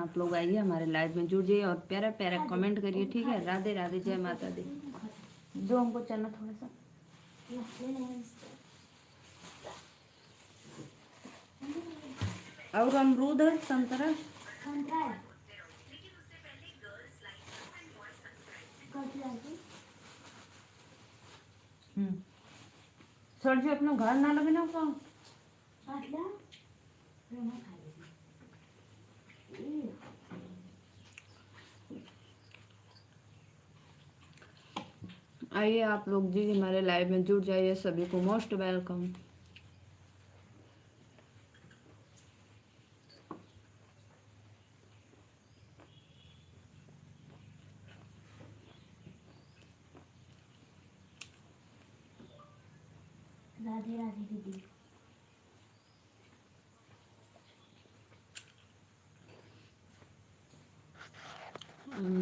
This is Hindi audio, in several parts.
आप लोग आइए हमारे लाइव में जुड़ जाइए और प्यारा प्यारा कमेंट करिए, ठीक है। राधे राधे, जय माता दी। जो हमको चलना थोड़ा सा और अमरूद है, संतरा सर जी अपना घर ना लगे ना का आइए आप लोग जी हमारे लाइव में जुड़ जाइए, सभी को मोस्ट वेलकम। राधे राधे दीदी।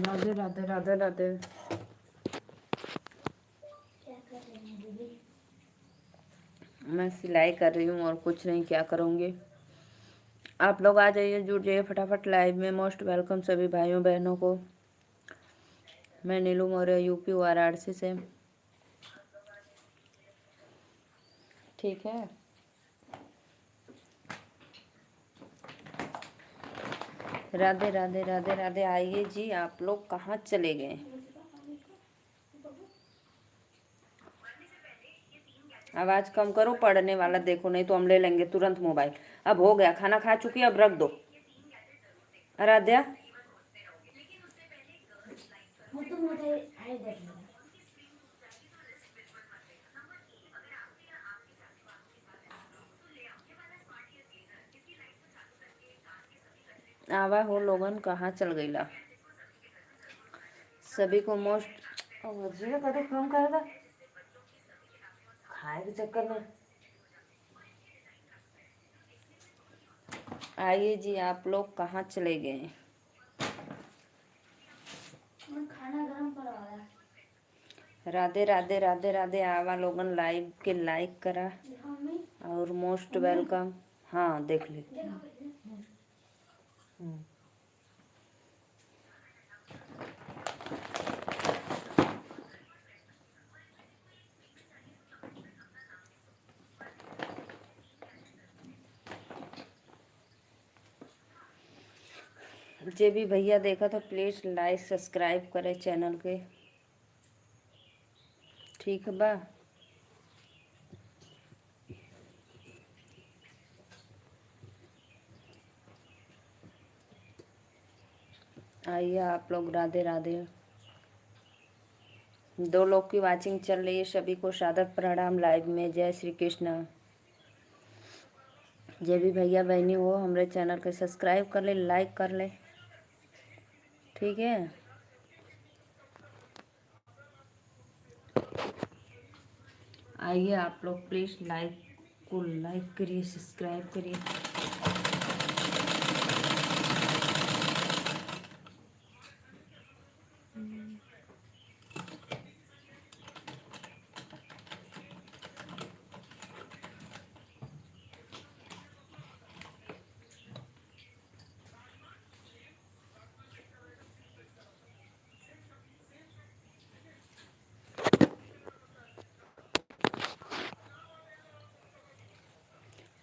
राधे राधे राधे राधे। क्या कर रहे हैं दीदी? मैं सिलाई कर रही हूँ और कुछ नहीं, क्या करूँगी। आप लोग आ जाइए, जुड़ जाइए फटाफट लाइव में। मोस्ट वेलकम सभी भाइयों बहनों को। मैं नीलू मौर्य, यूपी वाराणसी से, ठीक है। राधे राधे राधे राधे। आइए जी, आप लोग कहाँ चले गए। आवाज कम करो, पढ़ने वाला देखो, नहीं तो हम ले लेंगे तुरंत मोबाइल। अब हो गया, खाना खा चुकी, अब रख दो। आराध्या वो तो मुझे आई देख लेगा। आवा हो लोगन, कहाँ चल गईला। सभी को मोस्ट कदे कम करेगा खाए के चक्कर में। आइए जी, आप लोग कहाँ चले गए। खाना गरम करवा रहा। राधे राधे राधे राधे। आवा लोगन लाइव के लाइक करा और मोस्ट वेलकम। हाँ देख ली। जे भी भैया देखा तो प्लीज लाइक सब्सक्राइब करे चैनल के, ठीक है बा। आइए आप लोग, राधे राधे। 2 लोग की वाचिंग चल रही है, सभी को सादर प्रणाम लाइव में। जय श्री कृष्ण। जे भी भैया बहनी हो हमारे चैनल के सब्सक्राइब कर ले, लाइक कर ले, ठीक है। आइए आप लोग प्लीज लाइक को लाइक करिए, सब्सक्राइब करिए।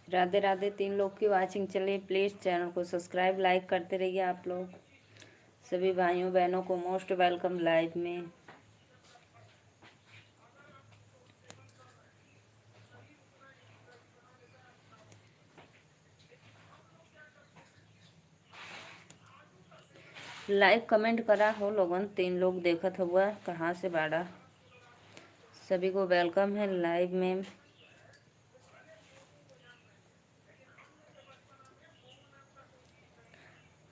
राधे राधे। 3 लोग की वाचिंग चले, प्लीज़ चैनल को सब्सक्राइब लाइक करते रहिए आप लोग। सभी भाइयों बहनों को मोस्ट वेलकम लाइव में। लाइक कमेंट करा हो लोगन, 3 लोग देखत हुआ, कहाँ से बाड़ा। सभी को वेलकम है लाइव में।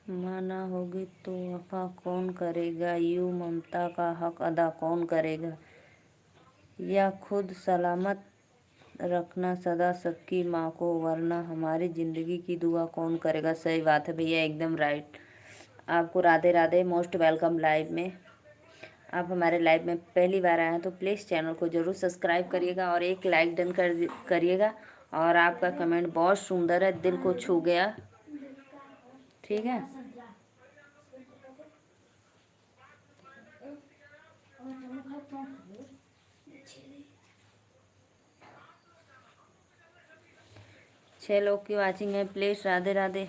माना होगी तो वफा कौन करेगा, यूं ममता का हक अदा कौन करेगा, या खुद सलामत रखना सदा सबकी माँ को, वरना हमारी ज़िंदगी की दुआ कौन करेगा। सही बात है भैया, एकदम राइट। आपको Radhe Radhe, most welcome live में। आप हमारे लाइव में पहली बार आए हैं तो प्लीज़ चैनल को ज़रूर सब्सक्राइब करिएगा और एक लाइक डन करिएगा। और आपका कमेंट बहुत सुंदर है, दिल को छू गया, ठीक है। छह लोग की वाचिंग है प्लीज। राधे राधे।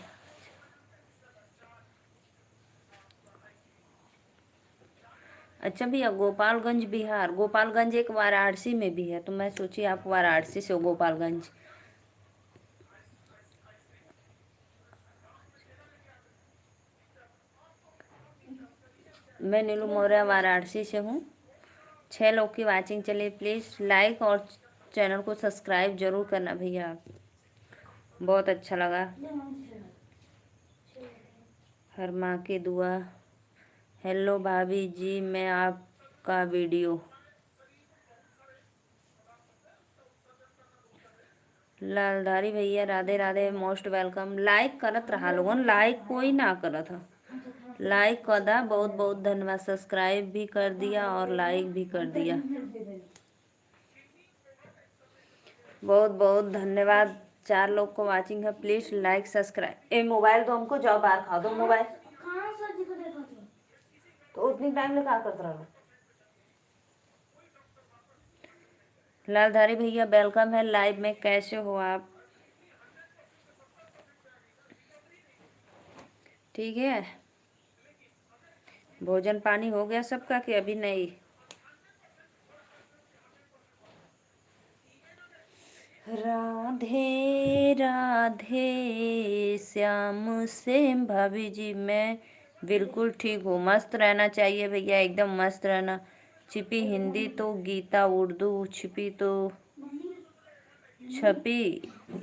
अच्छा भैया, गोपालगंज बिहार, गोपालगंज एक वाराणसी में भी है, तो मैं सोची आप वाराणसी से हो, गोपालगंज। मैं नीलू मौर्य वाराणसी से हूँ। 6 लोग की वाचिंग चलिए प्लीज़ लाइक और चैनल को सब्सक्राइब जरूर करना भैया, बहुत अच्छा लगा। हर माँ की दुआ। हेलो भाभी जी, मैं आपका वीडियो। लालधारी भैया Radhe Radhe, most welcome. Like करत रहा लोगन, लाइक कोई ना करत था। लाइक कर दा, बहुत बहुत धन्यवाद। सब्सक्राइब भी कर दिया और लाइक भी कर दिया, बहुत बहुत धन्यवाद। 4 लोग को वाचिंग है, please like subscribe. A mobile तो हमको जाओ बाहर खा दो मोबाइल। तो उतनी टाइम में क्या करते रहो। लालधारी भैया वेलकम है लाइव में, कैसे हो आप? ठीक है, भोजन पानी हो गया सबका कि अभी नहीं? राधे राधे श्याम से भाभी जी, मैं बिल्कुल ठीक हूँ। मस्त रहना चाहिए भैया, एकदम मस्त रहना। छिपी हिंदी तो गीता उर्दू, छपी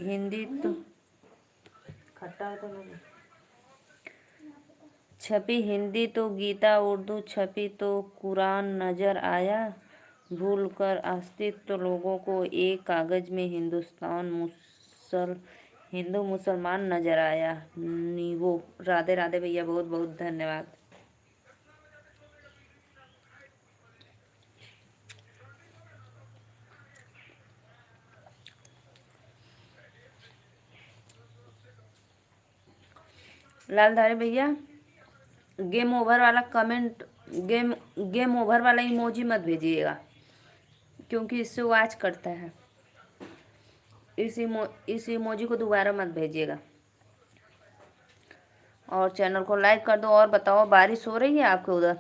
हिंदी तो खट्टा तो नहीं, छपी हिंदी तो गीता उर्दू, छपी तो कुरान नजर आया। भूल कर अस्तित्व लोगों को एक कागज में हिंदू मुसलमान नजर आया। नीवो। राधे राधे भैया, बहुत बहुत धन्यवाद। लालधारी भैया, गेम ओवर वाला कमेंट, गेम ओवर वाला इमोजी मत भेजिएगा, क्योंकि इससे वाच करता है। इस इमोजी को दोबारा मत भेजिएगा। और चैनल को लाइक कर दो। और बताओ, बारिश हो रही है आपके उधर?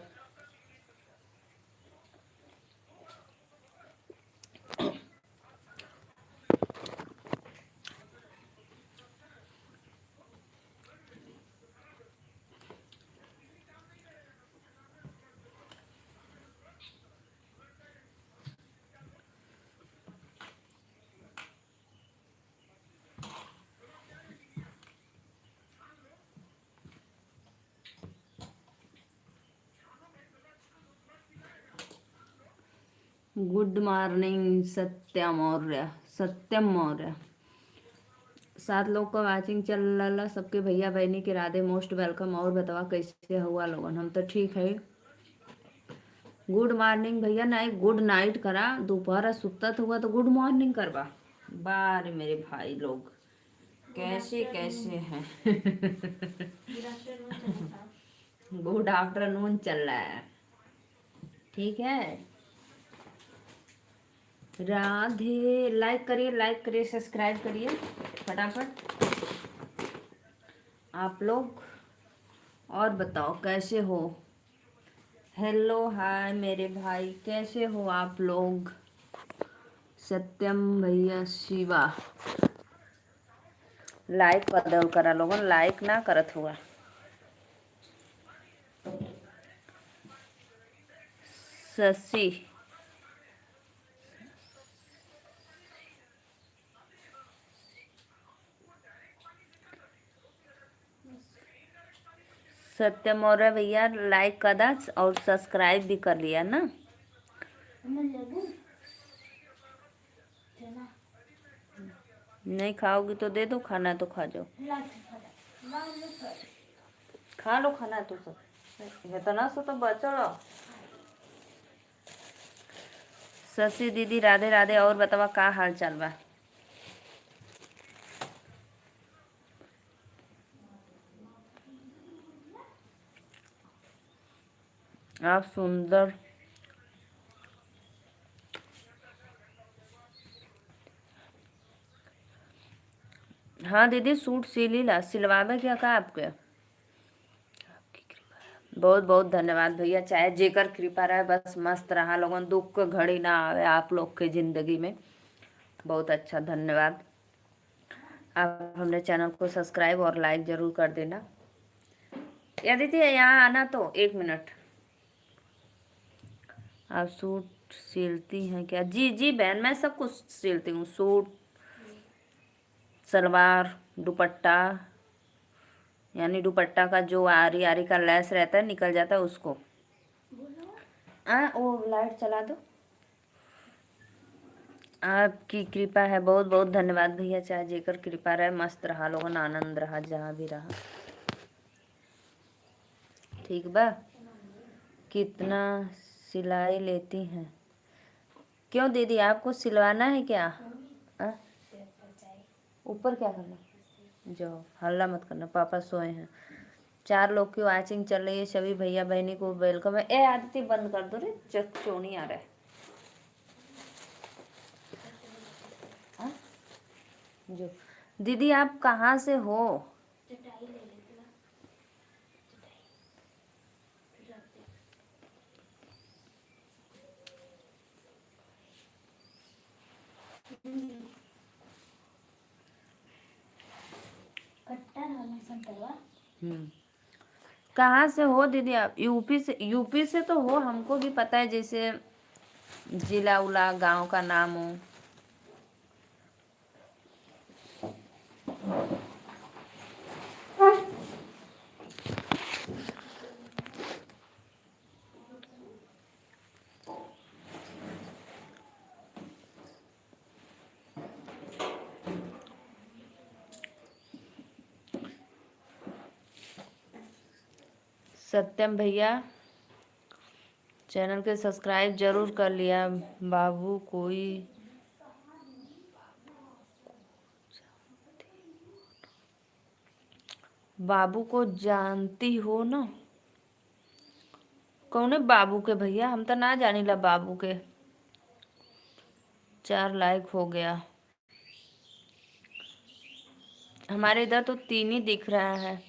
गुड मॉर्निंग सत्यम मौर्य। 7 लोग का वाचिंग चल रहा, सबके भैया बहनी के राधे, मोस्ट वेलकम। और बतावा कैसे हुआ लोगन? हम तो ठीक है। गुड मॉर्निंग भैया, नहीं गुड नाइट करा, दोपहर सुतत हुआ तो गुड मॉर्निंग करवा। बारे मेरे भाई लोग कैसे कैसे हैं। गुड आफ्टरनून चल रहा है, ठीक है। राधे, लाइक करिए सब्सक्राइब करिए फटाफट आप लोग। और बताओ कैसे हो? हेलो हाय मेरे भाई, कैसे हो आप लोग? सत्यम भैया शिवा, लाइक बदल करा लोगन, लाइक ना करत हुआ। शशि, सत्यम मौर्य भैया लाइक कदा और सब्सक्राइब भी कर लिया ना? नहीं खाओगी तो दे दो, खाना है तो खा जाओ। खा लो, खाना है तो सब इतना सो तो बचो। शशि दीदी राधे राधे। और बतावा का हाल चाल बा? आप सुंदर हाँ दीदी सूट सिली ला, सिलवावे क्या का आपके? बहुत बहुत धन्यवाद भैया, चाहे जेकर कृपा रहे, बस मस्त रहा लोगन, दुख के घड़ी ना आवे आप लोग के जिंदगी में। बहुत अच्छा, धन्यवाद। आप हमने चैनल को सब्सक्राइब और लाइक जरूर कर देना। या दीदी यहाँ आना तो 1 मिनट। आप सूट सिलती हैं क्या? जी जी बहन, मैं सब कुछ सिलती हूँ, सूट, सलवार, दुपट्टा, यानी दुपट्टा का जो आरी आरी का लेस रहता है निकल जाता है उसको। वो लाइट चला दो। आपकी कृपा है, बहुत बहुत धन्यवाद भैया, चाहे जेकर कृपा रहे, मस्त रहा लोगन, आनंद रहा जहाँ भी रहा। ठीक बा। कितना सिलाई लेती हैं? क्यों दीदी आपको सिलवाना है क्या? आ? ऊपर क्या करना? जाओ, हल्ला मत करना, पापा सोए हैं। 4 लोग की वॉचिंग चल रही है, सभी भैया बहनी को वेलकम है। ए आदित्य बंद कर दो रे, चोनी आ रहा है। जो दीदी आप कहाँ से हो? चटाई ले लेते ना। कट्टा रहना संतरवा। कहाँ से हो दीदी आप? यूपी से? यूपी से तो हो, हमको भी पता है, जैसे जिला उला गांव का नाम हो। सत्यम भैया चैनल के सब्सक्राइब जरूर कर लिया। बाबू कोई बाबू को जानती हो ना? कौन बाबू के भैया? हम तो ना जानी ला बाबू के। 4 लाइक हो गया। हमारे इधर तो 3 ही दिख रहा है।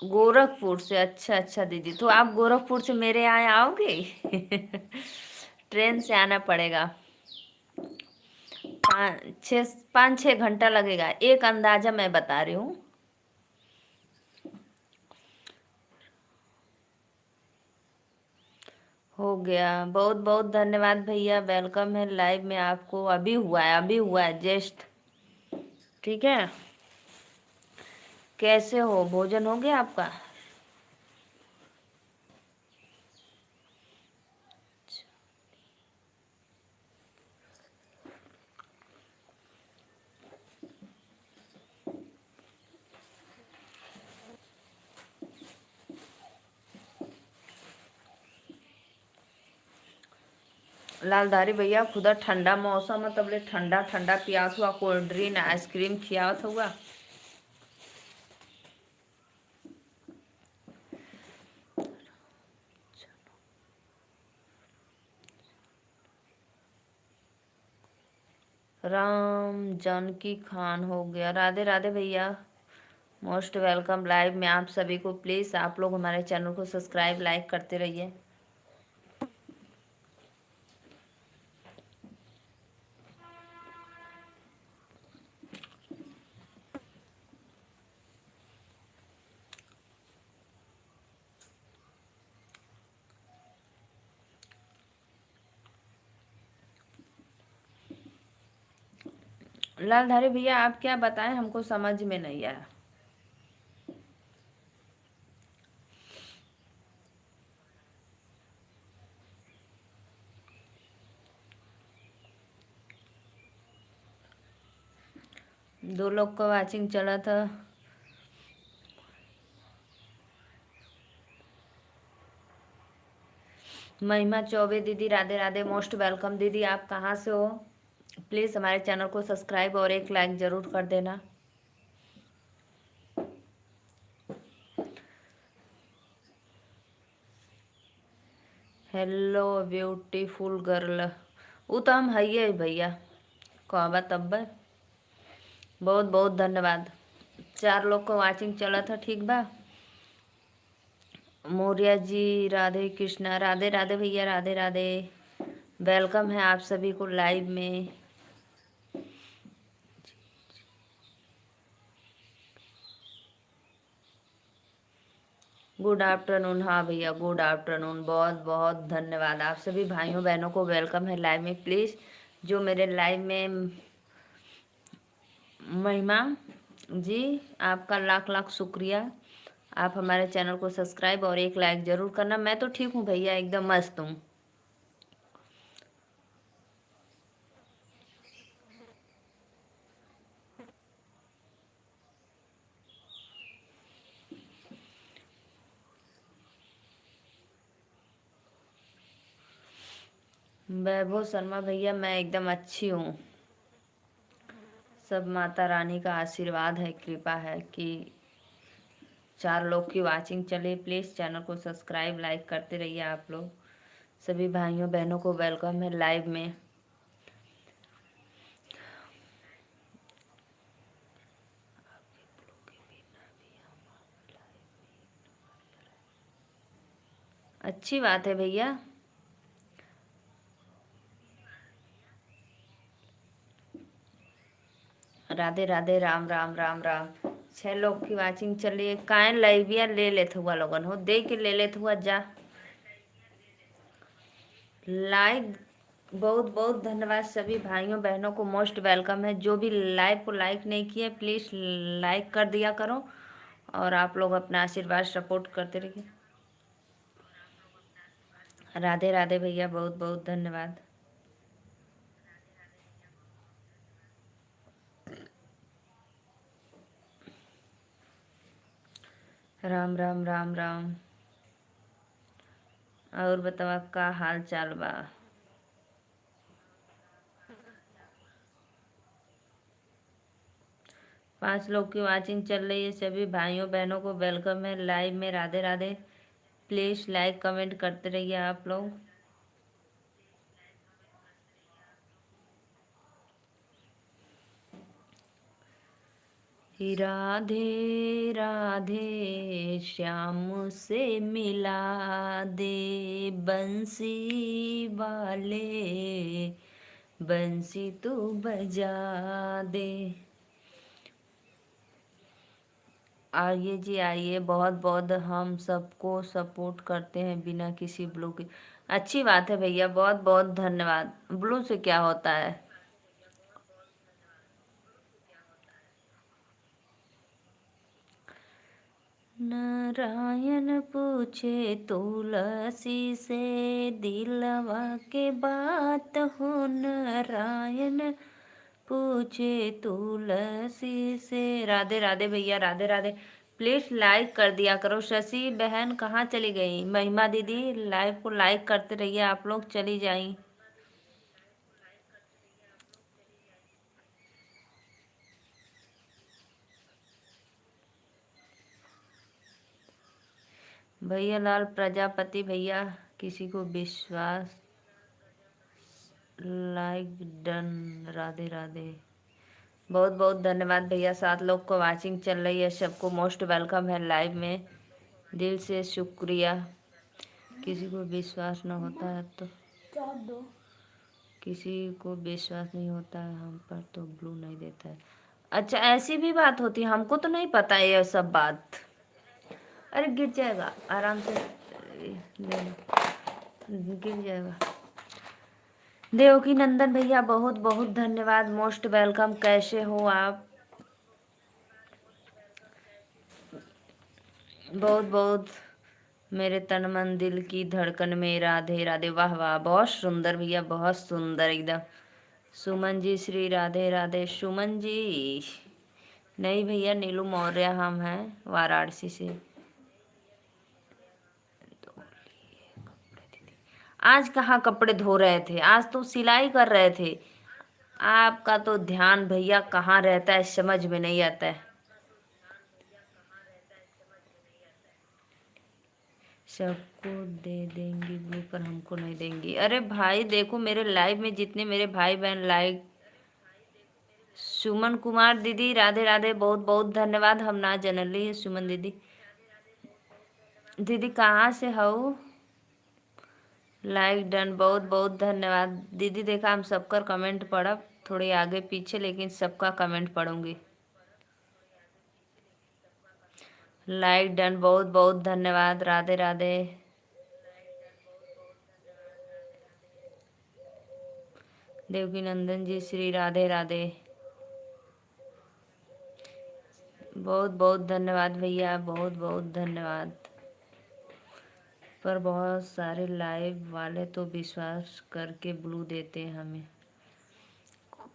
गोरखपुर से? अच्छा अच्छा दीदी, तो आप गोरखपुर से मेरे यहाँ आओगे? ट्रेन से आना पड़ेगा। 5-6 घंटा लगेगा, एक अंदाजा मैं बता रही हूँ। हो गया, बहुत बहुत धन्यवाद भैया, वेलकम है लाइव में आपको। अभी हुआ है, अभी हुआ है जस्ट। ठीक है, कैसे हो? भोजन हो गया आपका? लालधारी भैया खुदा ठंडा मौसम है, तबले ठंडा ठंडा पियात हुआ, कोल्ड ड्रिंक आइसक्रीम खियावत हुआ। राम जानकी खान हो गया। राधे राधे भैया, मोस्ट वेलकम लाइव में आप सभी को। प्लीज़ आप लोग हमारे चैनल को सब्सक्राइब लाइक करते रहिए। लालधारी भैया आप क्या बताएं, हमको समझ में नहीं आया। दो लोग का वाचिंग चला था। महिमा चौबे दीदी राधे राधे, मोस्ट वेलकम दीदी। आप कहाँ से हो? प्लीज़ हमारे चैनल को सब्सक्राइब और एक लाइक ज़रूर कर देना। हेलो ब्यूटीफुल गर्ल, वो तो हम है भैया, कहबा तब। बहुत बहुत धन्यवाद। 4 लोग को वाचिंग चला था, ठीक बा। मौर्य जी राधे कृष्णा, राधे राधे भैया, राधे राधे। वेलकम है आप सभी को लाइव में। गुड आफ्टरनून, हाँ भैया गुड आफ्टरनून, बहुत बहुत धन्यवाद। आप सभी भाइयों बहनों को वेलकम है लाइव में। प्लीज़ जो मेरे लाइव में महिमा जी, आपका लाख लाख शुक्रिया। आप हमारे चैनल को सब्सक्राइब और एक लाइक ज़रूर करना। मैं तो ठीक हूँ भैया, एकदम मस्त हूँ। वैभव शर्मा भैया, मैं एकदम अच्छी हूँ। सब माता रानी का आशीर्वाद है, कृपा है कि 4 लोग की वाचिंग चले। प्लीज़ चैनल को सब्सक्राइब लाइक करते रहिए आप लोग। सभी भाइयों बहनों को वेलकम है लाइव में। अच्छी बात है भैया। राधे राधे, राम राम राम राम। 6 लोग की वाचिंग चलिए। काहे लाइविया ले लेत हुआ लोगन हो, दे के ले लेत हुआ जा लाइक। बहुत बहुत धन्यवाद सभी भाइयों बहनों को, मोस्ट वेलकम है। जो भी लाइव को लाइक नहीं किए प्लीज़ लाइक कर दिया करो, और आप लोग अपना आशीर्वाद सपोर्ट करते रहिए। राधे राधे भैया, बहुत बहुत धन्यवाद। राम राम राम राम। और बतावा का हाल चाल बा। 5 लोग की वाचिंग चल रही है। सभी भाइयों बहनों को वेलकम है लाइव में। Radhe Radhe. Please like comment करते रहिए आप लोग। राधे राधे श्याम से मिला दे, बंसी वाले बंसी तू बजा दे। आइए जी आइए, बहुत बहुत हम सबको सपोर्ट करते हैं बिना किसी ब्लू के। अच्छी बात है भैया, बहुत बहुत धन्यवाद। ब्लू से क्या होता है। नारायण पूछे तुलसी से, दिलवा के बात हो। नारायण पूछे तुलसी से। राधे राधे भैया, राधे राधे। प्लीज लाइक कर दिया करो। शशि बहन कहाँ चली गई। महिमा दीदी लाइव को लाइक करते रहिए आप लोग, चली जाई। भैया लाल प्रजापति भैया, किसी को विश्वास लाइक डन। राधे राधे, बहुत बहुत धन्यवाद भैया। 7 लोग को वाचिंग चल रही है, सबको मोस्ट वेलकम है लाइव में। दिल से शुक्रिया। किसी को विश्वास न होता है तो किसी को विश्वास नहीं होता है हम पर तो ब्लू नहीं देता है। अच्छा, ऐसी भी बात होती है, हमको तो नहीं पता ये सब बात। अरे गिर जाएगा, आराम से ले लो, गिर जाएगा। देवकी नंदन भैया, बहुत बहुत धन्यवाद, मोस्ट वेलकम। कैसे हो आप। बहुत बहुत मेरे तन मन दिल की धड़कन में राधे राधे। वाह वाह, बहुत सुंदर भैया, बहुत सुंदर एकदम। सुमन जी श्री राधे राधे। सुमन जी नहीं भैया, नीलू मौर्य हम हैं वाराणसी से। आज कहाँ कपड़े धो रहे थे, आज तो सिलाई कर रहे थे। आपका तो ध्यान भैया कहाँ रहता है, समझ में नहीं आता है। सबको दे देंगी ब्लू, पर हमको नहीं देंगी। अरे भाई देखो, मेरे लाइव में जितने मेरे भाई बहन लाइक सुमन कुमार दीदी राधे राधे, बहुत बहुत धन्यवाद। हम ना जनली सुमन दीदी। दीदी कहाँ से हो? लाइक डन, बहुत बहुत धन्यवाद दीदी। देखा हम सबका कमेंट पढ़ब, थोड़ी आगे पीछे लेकिन सबका कमेंट पढ़ूंगी। लाइक डन, बहुत बहुत धन्यवाद। राधे राधे। देवकी नंदन जी श्री राधे राधे, बहुत बहुत धन्यवाद भैया, बहुत बहुत धन्यवाद। पर बहुत सारे लाइव वाले तो विश्वास करके ब्लू देते हैं हमें।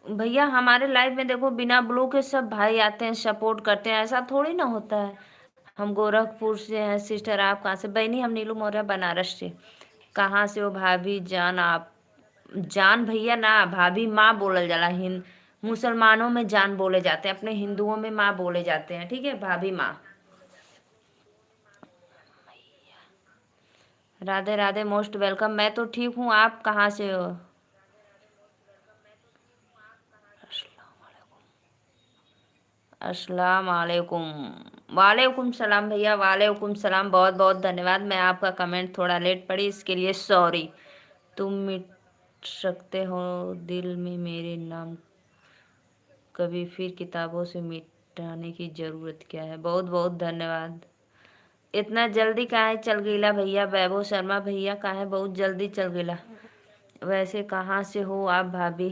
भैया हमारे लाइव में देखो बिना ब्लू के सब भाई आते हैं, सपोर्ट करते हैं, ऐसा थोड़ी ना होता है। हम गोरखपुर से हैं सिस्टर, आप कहाँ से? बहनी हम नीलू मौर्य बनारस से। कहाँ से हो भाभी जान आप? जान भैया ना, भाभी माँ बोलल जाला। मुसलमानों में जान बोले जाते हैं, अपने हिंदुओं में माँ बोले जाते हैं, ठीक है? भाभी माँ। Radhe Radhe, most welcome. मैं तो ठीक हूँ, आप कहाँ से हो? अस्सलाम वालेकुम। वालेकुम सलाम भैया, वालेकुम सलाम। बहुत बहुत धन्यवाद। मैं आपका कमेंट थोड़ा लेट पड़ी, इसके लिए सॉरी। तुम मिट सकते हो दिल में मेरे नाम, कभी फिर किताबों से मिटाने की ज़रूरत क्या है? बहुत बहुत धन्यवाद। इतना जल्दी काहे चल गईला भैया? वैभव शर्मा भैया काहे बहुत जल्दी चल गईला? वैसे कहाँ से हो आप भाभी?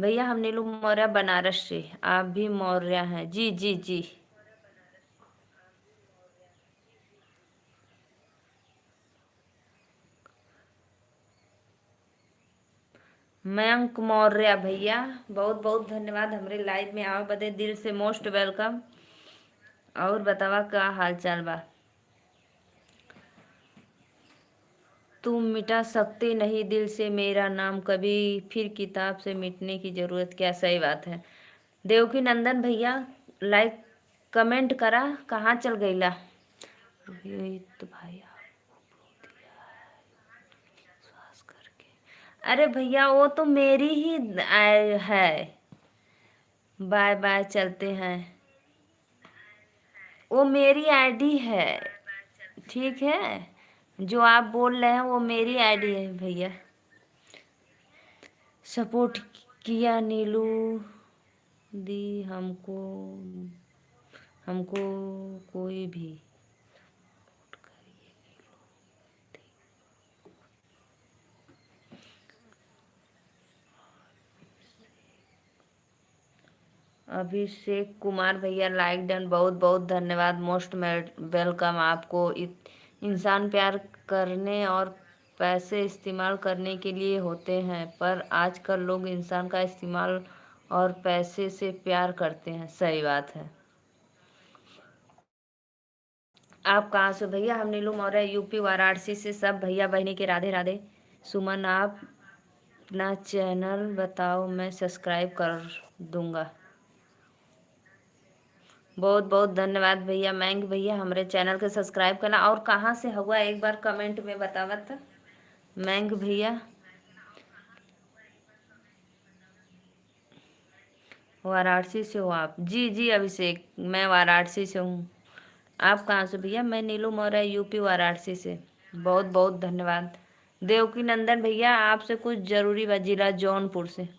भैया हम नीलू मौर्य बनारस से। आप भी मौर्य हैं? जी जी जी। मयंक मौर्य भैया, बहुत बहुत धन्यवाद हमरे लाइव में आवे बदे, दिल से मोस्ट वेलकम। और बतावा का हाल चाल बा? तुम मिटा सकते नहीं दिल से मेरा नाम, कभी फिर किताब से मिटने की जरूरत क्या? सही बात है। देवकी नंदन भैया लाइक कमेंट करा, कहाँ चल गईला? रोहित भाई विश्वास करके, अरे भैया वो तो मेरी ही है। बाय बाय, चलते हैं। वो मेरी आईडी है, ठीक है? जो आप बोल रहे हैं वो मेरी आईडी है भैया। सपोर्ट किया नीलू दी हमको, हमको कोई भी। अभिषेक कुमार भैया लाइक डन, बहुत बहुत धन्यवाद। मोस्ट वेलकम आपको। इंसान प्यार करने और पैसे इस्तेमाल करने के लिए होते हैं, पर आजकल लोग इंसान का इस्तेमाल और पैसे से प्यार करते हैं। सही बात है। आप कहाँ से भैया? हम नीलू मौर्य यूपी वाराणसी से। सब भैया बहनी के राधे राधे। सुमन आप अपना चैनल बताओ, मैं सब्सक्राइब कर दूंगा। बहुत बहुत धन्यवाद भैया। मैंग भैया हमारे चैनल के सब्सक्राइब करना। और कहाँ से हुआ एक बार कमेंट में बतावत मैंग भैया? वाराणसी से हो आप? जी जी अभिषेक, मैं वाराणसी से हूँ। आप कहाँ से भैया? मैं नीलू मौर्य यूपी वाराणसी से। बहुत बहुत धन्यवाद। देवकी नंदन भैया आपसे कुछ जरूरी बा, जिला जौनपुर से।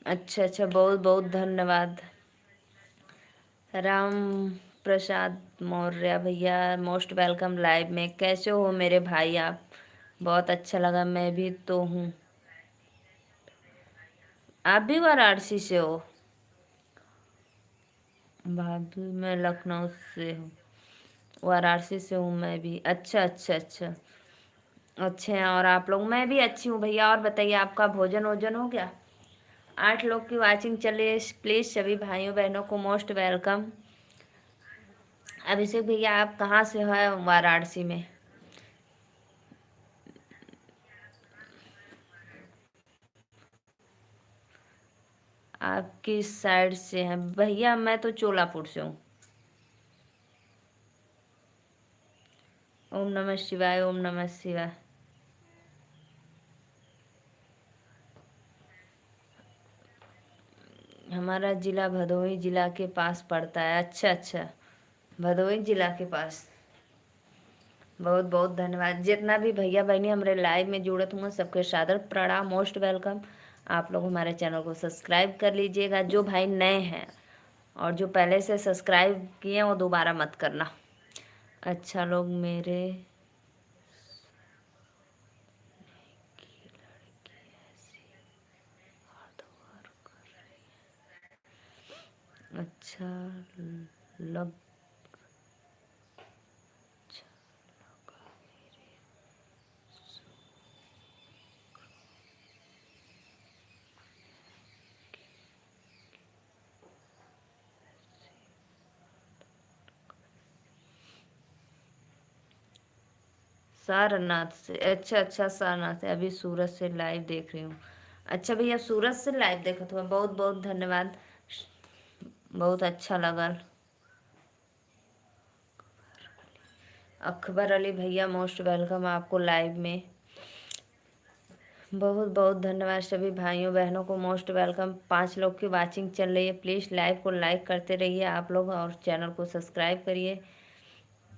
अच्छा अच्छा, बहुत बहुत धन्यवाद। राम प्रसाद मौर्य भैया मोस्ट वेलकम लाइव में। कैसे हो मेरे भाई आप? बहुत अच्छा लगा, मैं भी तो हूँ। आप भी वाराणसी से हो? भाभी मैं लखनऊ से हूँ। वाराणसी से हूँ मैं भी। अच्छा अच्छा अच्छा। अच्छे हैं और आप लोग? मैं भी अच्छी हूँ भैया। और बताइए आपका भोजन वोजन हो गया? 8 लोग की वाचिंग चले, प्लीज़ सभी भाइयों बहनों को मोस्ट वेलकम। अभिषेक भैया आप कहाँ से हैं वाराणसी में? आप किस साइड से हैं भैया? मैं तो चोलापुर से हूँ। ओम नमः शिवाय, ओम नमः शिवाय। हमारा जिला भदोही जिला के पास पड़ता है। अच्छा अच्छा, भदोही जिला के पास। बहुत बहुत धन्यवाद। जितना भी भैया बहनी हमारे लाइव में जुड़े हुए सबके सादर प्रणाम, मोस्ट वेलकम। आप लोग हमारे चैनल को सब्सक्राइब कर लीजिएगा जो भाई नए हैं, और जो पहले से सब्सक्राइब किए हैं वो दोबारा मत करना। अच्छा लोग मेरे अच्छा लग सारनाथ से। अच्छा अच्छा, सारनाथ से। अभी सूरत से लाइव देख रही हूँ। अच्छा भैया, सूरत से लाइव देखा तो बहुत बहुत धन्यवाद, बहुत अच्छा लगा। अकबर अली भैया मोस्ट वेलकम आपको लाइव में। बहुत बहुत धन्यवाद सभी भाइयों बहनों को, मोस्ट वेलकम। 5 लोग की वाचिंग चल रही है। प्लीज़ लाइव को लाइक करते रहिए आप लोग, और चैनल को सब्सक्राइब करिए।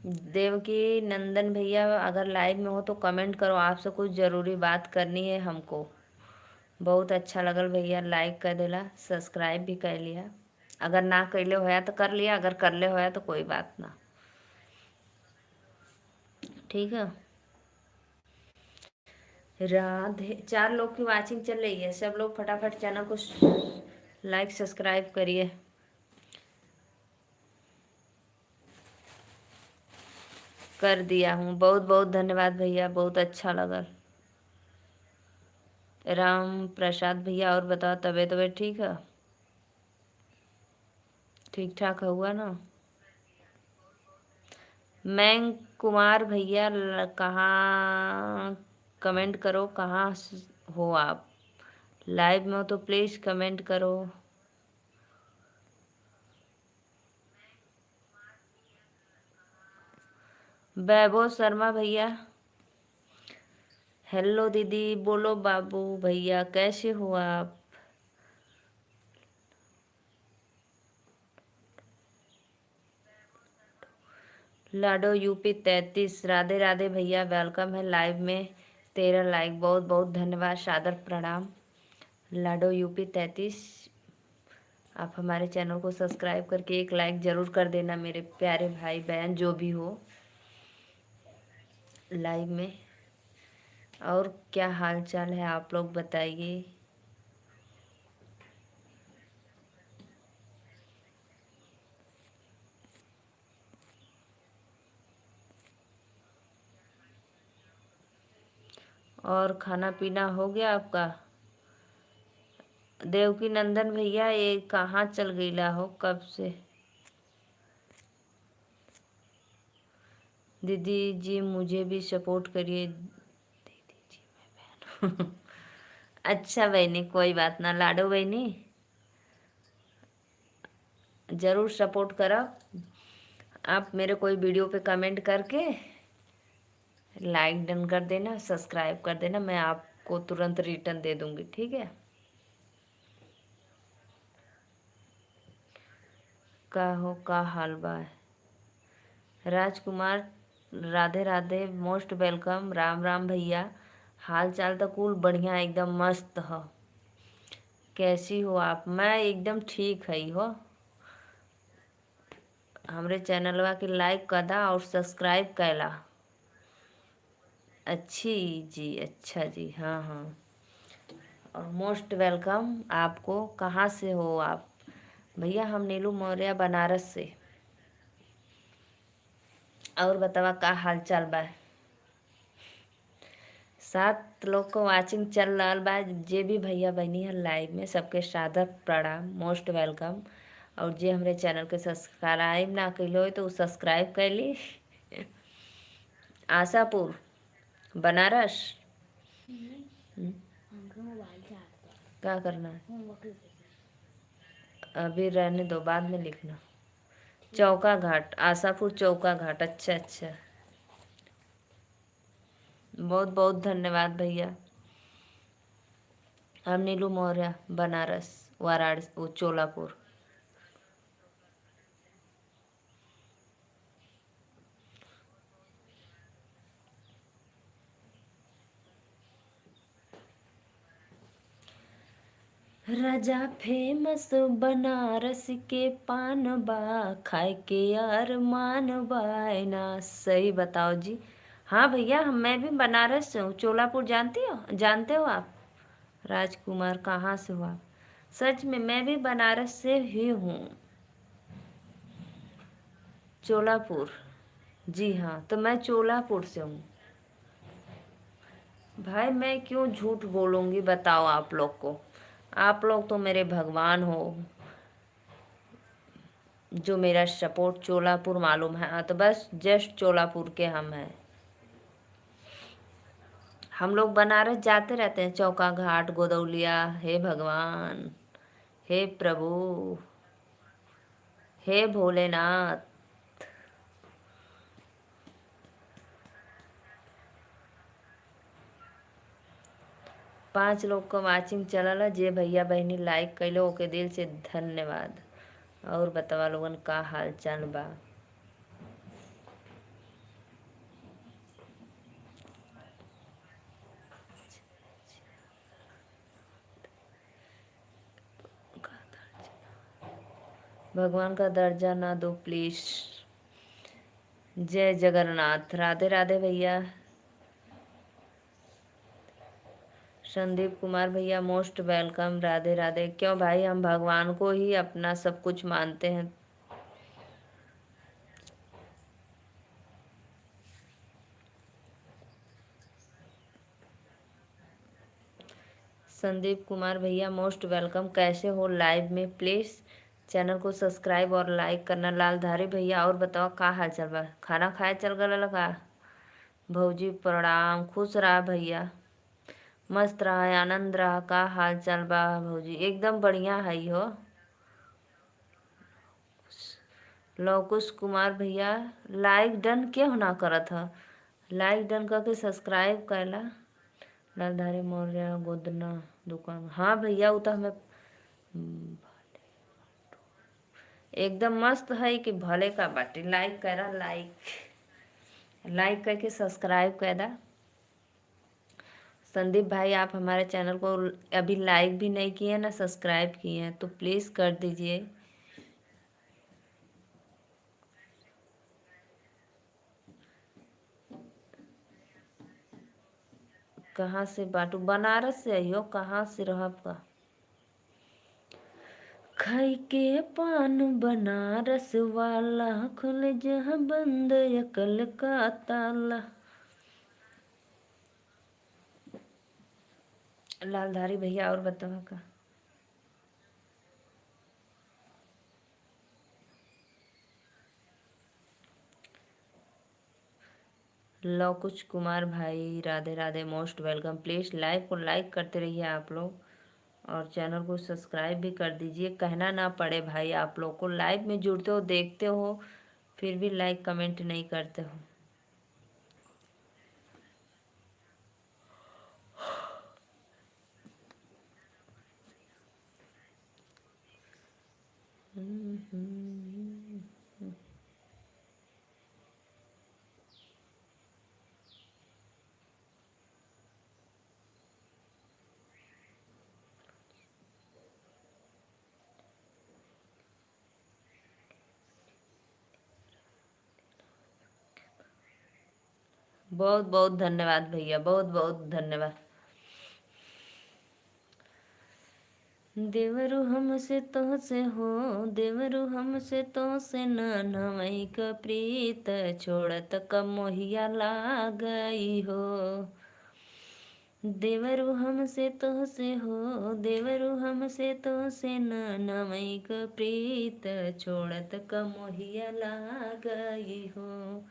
देवकी नंदन भैया अगर लाइव में हो तो कमेंट करो, आपसे कुछ ज़रूरी बात करनी है हमको। बहुत अच्छा लगल भैया, लाइक कर देला, सब्सक्राइब भी कर लिया। अगर ना कैले होया तो कर लिया, अगर कर ले होया तो कोई बात ना, ठीक है। राधे। 4 लोग की वाचिंग चल रही है। सब लोग फटाफट चैनल को लाइक सब्सक्राइब करिए। कर दिया हूँ। बहुत बहुत धन्यवाद भैया, बहुत अच्छा लगा। राम प्रसाद भैया और बताओ, तबीयत तबीयत ठीक है? ठीक ठाक हुआ ना? मैं कुमार भैया कहाँ, कमेंट करो कहाँ हो आप? लाइव में हो तो प्लीज़ कमेंट करो। वैभव शर्मा भैया, हेलो दीदी, बोलो बाबू भैया, कैसे हो आप? लाडो यूपी 33, राधे राधे भैया, वेलकम है लाइव में। 13 लाइक, बहुत बहुत धन्यवाद, सादर प्रणाम। लाडो यूपी 33, आप हमारे चैनल को सब्सक्राइब करके एक लाइक ज़रूर कर देना मेरे प्यारे भाई बहन जो भी हो लाइव में। और क्या हाल चाल है आप लोग बताइए। और खाना पीना हो गया आपका? देवकी नंदन भैया ये कहाँ चल गईला हो कब से? दीदी जी मुझे भी सपोर्ट करिए। दीदी जी मैं बहन हूँ। अच्छा बहनी, कोई बात ना लाडो बहनी, ज़रूर सपोर्ट करा। आप मेरे कोई वीडियो पे कमेंट करके लाइक डन कर देना, सब्सक्राइब कर देना, मैं आपको तुरंत रिटर्न दे दूँगी, ठीक है। का हो का हाल बा? राजकुमार, राधे राधे, मोस्ट वेलकम। राम राम भैया, हाल चाल तो कुल बढ़िया एकदम मस्त हो। कैसी हो आप? मैं एकदम ठीक है हो। हमरे चैनलवा के लाइक कदा और सब्सक्राइब कैला। अच्छी जी, अच्छा जी, हाँ हाँ। और मोस्ट वेलकम आपको। कहाँ से हो आप? भैया हम नीलू मौर्य बनारस से। और बतावा का हाल चाल बा? 7 लोग को वाचिंग चल रहा बा। जे भी भैया बहनी है लाइव में सबके सादर प्रणाम, मोस्ट वेलकम। और जे हमरे चैनल के सब्सक्राइब ना कैलो हो तो सब्सक्राइब कर ली। आशापुर बनारस। हमको मोबाइल चार्ज कर, क्या करना है? होमवर्क लिखे। अभी रहने दो, बाद में लिखना। चौका घाट, आशापुर चौका घाट। अच्छा अच्छा, बहुत बहुत धन्यवाद भैया। हम नीलू मौर्य बनारस। वाराणसी, वो चोलापुर। राजा फेमस बनारस के पान बा, खाए के यार मान बायना। सही बताओ जी। हाँ भैया, मैं भी बनारस से हूँ, चोलापुर जानते हो आप? राजकुमार कहाँ से हो आप? सच में मैं भी बनारस से ही हूँ, चोलापुर। जी हाँ, तो मैं चोलापुर से हूँ। भाई मैं क्यों झूठ बोलूँगी बताओ आप लोग को? आप लोग तो मेरे भगवान हो, जो मेरा सपोर्ट चोलापुर मालूम है। हाँ, तो बस जस्ट चोलापुर के हम हैं। हम लोग बनारस जाते रहते हैं, चौका घाट, गोदौलिया। हे भगवान, हे प्रभु, हे भोलेनाथ। 5 लोग को वाचिंग चलल है। जे भैया बहनी लाइक कैलो ओके दिल से धन्यवाद। और बतावा लोगन का हाल चाल बा? भगवान का दर्जा ना दो प्लीज। जय जगन्नाथ। राधे राधे भैया। संदीप कुमार भैया मोस्ट वेलकम। राधे राधे। क्यों भाई, हम भगवान को ही अपना सब कुछ मानते हैं। संदीप कुमार भैया मोस्ट वेलकम। कैसे हो लाइव में? प्लीज़ चैनल को सब्सक्राइब और लाइक करना। लालधारी भैया और बताओ का हाल चल बा? खाना खाए चल गल लगा? भौजी प्रणाम। खुश रहा भैया, मस्त रहा, आनंद रहा। का हाल चाल बा भौजी? एकदम बढ़िया है हो। लवकुश कुमार भैया लाइक डन क्यों ना करत ह? लाइक डन करके सब्सक्राइब कैला। लालधारी मौर्य गोदना दुकान। हाँ भैया, वो तो हमें एकदम मस्त है कि भले का बाटे। लाइक करा, लाइक करके सब्सक्राइब करा। संदीप भाई, आप हमारे चैनल को अभी लाइक भी नहीं किए ना सब्सक्राइब किए हैं, तो प्लीज़ कर दीजिए। कहाँ से बाटू? बनारस से आई हो? कहाँ से रहब का? खाई के पान बनारस वाला, खुल जहाँ बंद अकल का ताला। लालधारी भैया और बताओ का? लवकुश कुमार भाई Radhe Radhe, most welcome. Please live को लाइक करते रहिए आप लोग, और चैनल को सब्सक्राइब भी कर दीजिए। कहना ना पड़े भाई, आप लोग को लाइव में जुड़ते हो, देखते हो, फिर भी लाइक कमेंट नहीं करते हो। बहुत बहुत धन्यवाद भैया, बहुत बहुत धन्यवाद। देवरु हमसे तो से हो, देवरु हमसे तो से नवई क प्रीत, छोड़त क मोहिया लागई हो। देवरु हमसे तो से हो, देवरु हमसे तो से नवई क प्रीत, छोड़त क मोहिया लागई हो।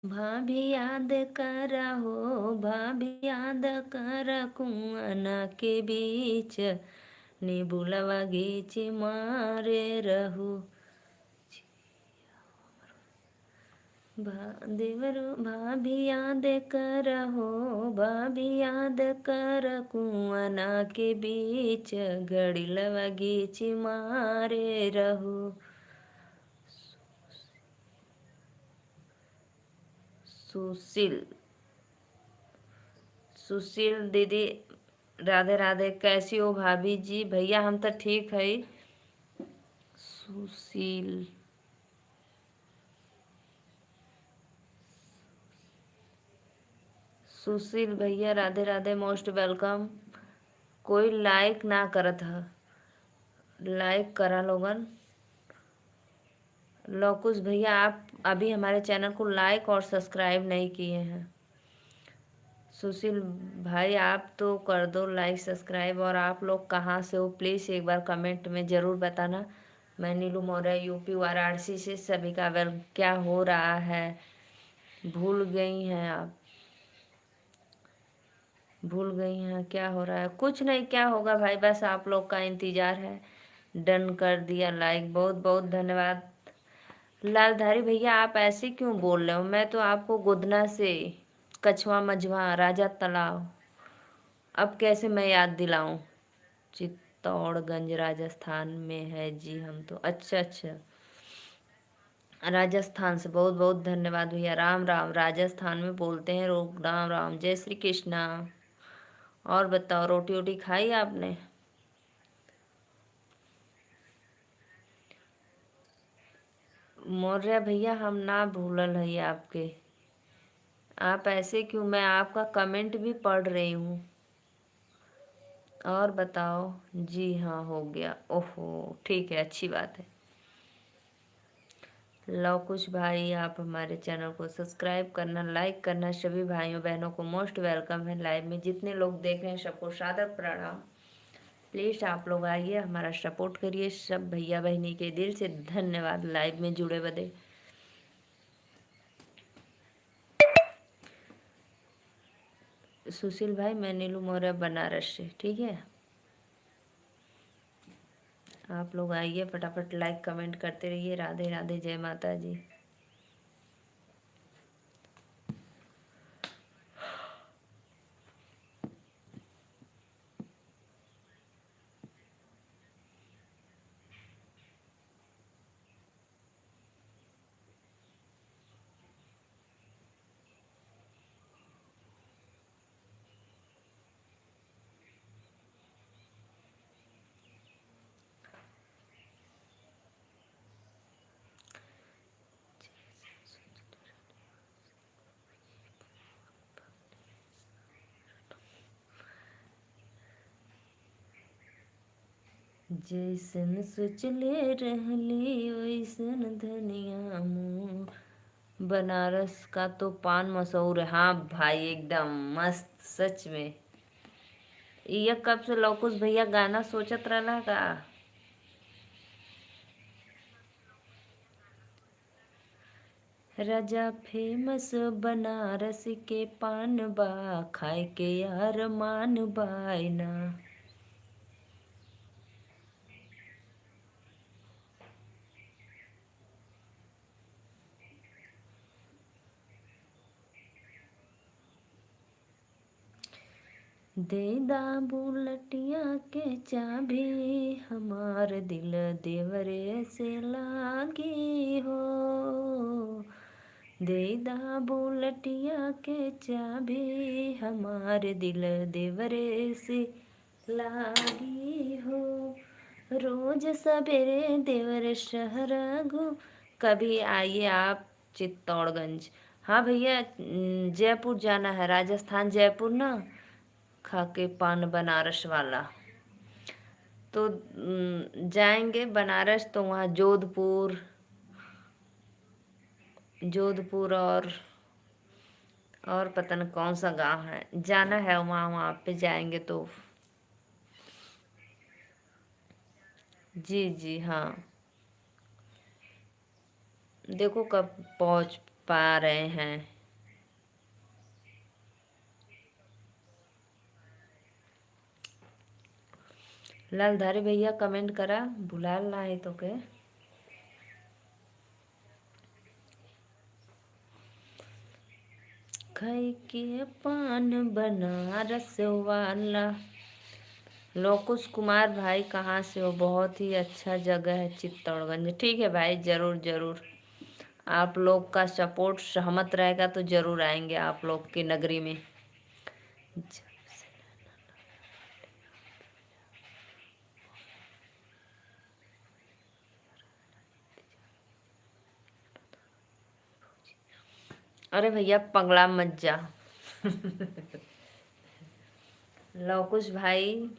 भाभी याद करा हो, भाभी याद करा, कुआना के बीच नीबुलवा गीच मारे रहू। देवरो भाभी याद करहो, भाभी याद कर कुआना के बीच घड़ी लवगीच मारे रहो। सुशील सुशील दीदी राधे राधे, कैसी हो भाभी जी? भैया हम तो ठीक है। सुशील सुशील भैया राधे राधे, मोस्ट वेलकम। कोई लाइक ना करत है, लाइक करा लोगन। लोकुश भैया आप अभी हमारे चैनल को लाइक और सब्सक्राइब नहीं किए हैं। सुशील भाई आप तो कर दो लाइक सब्सक्राइब। और आप लोग कहाँ से हो प्लीज़ एक बार कमेंट में ज़रूर बताना। मैं नीलू मौर्य यूपी वाराणसी से। सभी का वेल। क्या हो रहा है? भूल गई हैं आप? भूल गई हैं क्या हो रहा है? कुछ नहीं, क्या होगा भाई, बस आप लोग का इंतज़ार है। डन कर दिया लाइक, बहुत बहुत धन्यवाद। लालधारी भैया आप ऐसे क्यों बोल रहे हो? मैं तो आपको गोदना से कछवा मझवा राजा तालाब अब कैसे मैं याद दिलाऊं? चित्तौड़गंज राजस्थान में है जी हम तो। अच्छा अच्छा, राजस्थान से। बहुत बहुत धन्यवाद भैया। राम राम, राजस्थान में बोलते हैं लोग राम राम। जय श्री कृष्णा। और बताओ रोटी वोटी खाई आपने? मौर्य भैया हम ना भूलल है आपके। आप ऐसे क्यों? मैं आपका कमेंट भी पढ़ रही हूँ। और बताओ। जी हाँ हो गया। ओहो ठीक है, अच्छी बात है। लव कुश भाई आप हमारे चैनल को सब्सक्राइब करना, लाइक करना। सभी भाइयों बहनों को मोस्ट वेलकम है। लाइव में जितने लोग देख रहे हैं सबको सादर प्रणाम। प्लीज़ आप लोग आइए, हमारा सपोर्ट करिए। सब भैया बहनी के दिल से धन्यवाद लाइव में जुड़े बदे। सुशील भाई मैं नीलू मौर्य बनारस से, ठीक है। आप लोग आइए, फटाफट लाइक कमेंट करते रहिए। राधे राधे, जय माता जी। जैसन सोचले रहली वैसन धनिया मुँह। बनारस का तो पान मशहूर है। हाँ भाई एकदम मस्त, सच में। ये कब से लौकुश भैया गाना सोचत रहला का? राजा फेमस बनारस के पान बा, खाए के यार मान बायना। देदा बुलटिया के चाबी, हमार दिल देवरे से लागी हो। देदा बुलटिया के चाबी, हमार दिल देवरे से लागी हो। रोज सवेरे देवर शहर घू। कभी आइए आप चित्तौड़गंज। हाँ भैया जयपुर जाना है, राजस्थान जयपुर ना। खा के पान बनारस वाला तो जाएंगे बनारस तो वहाँ जोधपुर, जोधपुर और पता नहीं कौन सा गांव है, जाना है वहाँ। वहाँ पे जाएंगे तो। जी जी हाँ, देखो कब पहुँच पा रहे हैं। लालधारी भैया कमेंट करा, भुलाल ना है तो के। खई के पान बनारस वाला। लोकुश कुमार भाई कहाँ से हो? बहुत ही अच्छा जगह है चित्तौड़गंज। ठीक है भाई, ज़रूर ज़रूर। आप लोग का सपोर्ट सहमत रहेगा तो ज़रूर आएंगे आप लोग की नगरी में। अरे भैया पगला मत जा। लवकुश भाई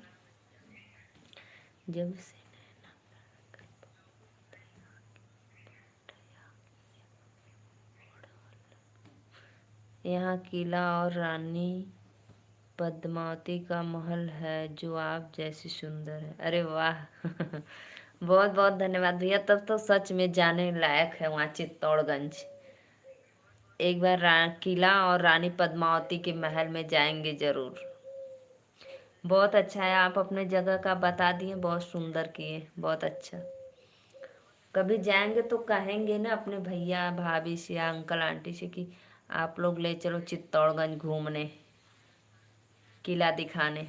जब से यहाँ किला और रानी पद्मावती का महल है जो आप जैसी सुंदर है। अरे वाह। बहुत बहुत धन्यवाद भैया, तब तो सच में जाने लायक है वहाँ चित्तौड़गंज। एक बार किला और रानी पद्मावती के महल में जाएंगे जरूर। बहुत अच्छा है, आप अपने जगह का बता दिए, बहुत सुंदर किए, बहुत अच्छा। कभी जाएंगे तो कहेंगे ना अपने भैया भाभी से या अंकल आंटी से कि आप लोग ले चलो चित्तौड़गंज घूमने, किला दिखाने।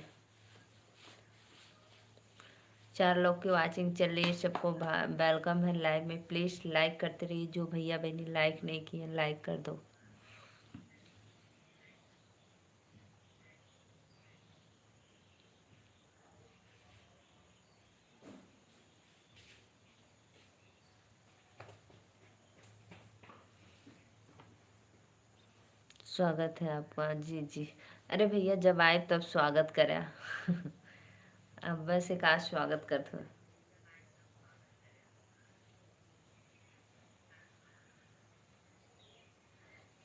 4 लोग की वाचिंग चल रही है, सबको वेलकम है लाइव में। प्लीज़ लाइक करते रहिए, जो भैया बहनी लाइक नहीं किए लाइक कर दो। स्वागत है आपका। जी जी। अरे भैया जब आए तब स्वागत करा। अब वैसे का स्वागत करते हो।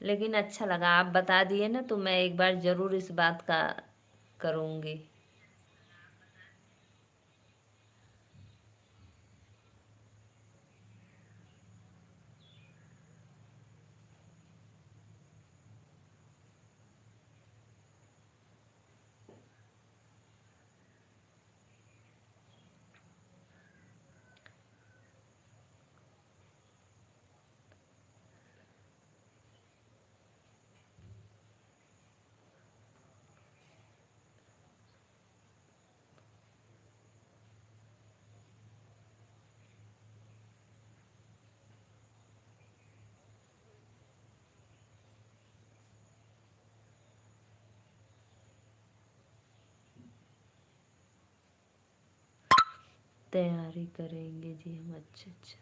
लेकिन अच्छा लगा आप बता दिए ना, तो मैं एक बार ज़रूर इस बात का करूँगी। तैयारी करेंगे जी हम। अच्छा अच्छा।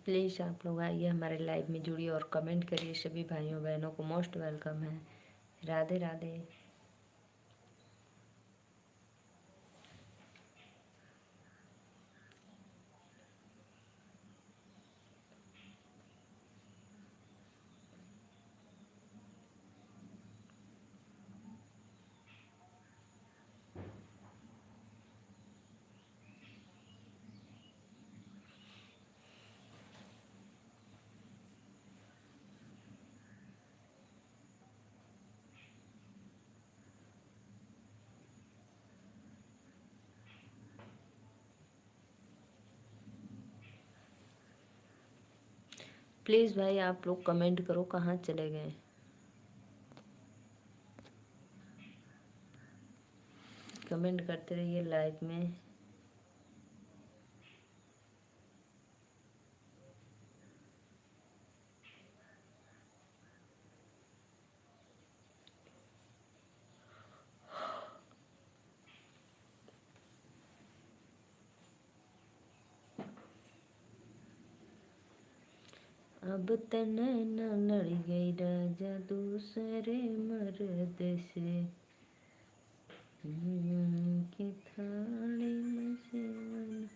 प्लीज़ आप लोग आइए हमारे लाइव में जुड़िए और कमेंट करिए। सभी भाइयों बहनों को मोस्ट वेलकम है। राधे राधे। प्लीज़ भाई आप लोग कमेंट करो, कहाँ चले गए। कमेंट करते रहिए लाइव में। अब तन न लड़ गई राजा दूसरे मर्द से, की थाली में सेवन।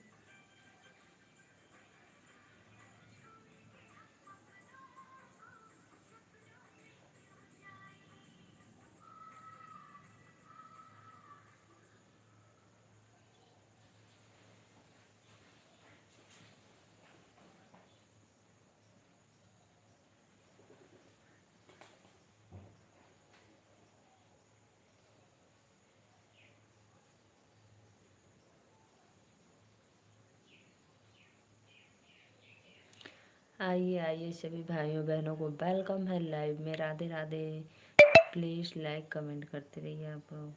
आइए आइए सभी भाइयों बहनों को वेलकम है लाइव में। Radhe Radhe. Please like comment करते रहिए आप लोग।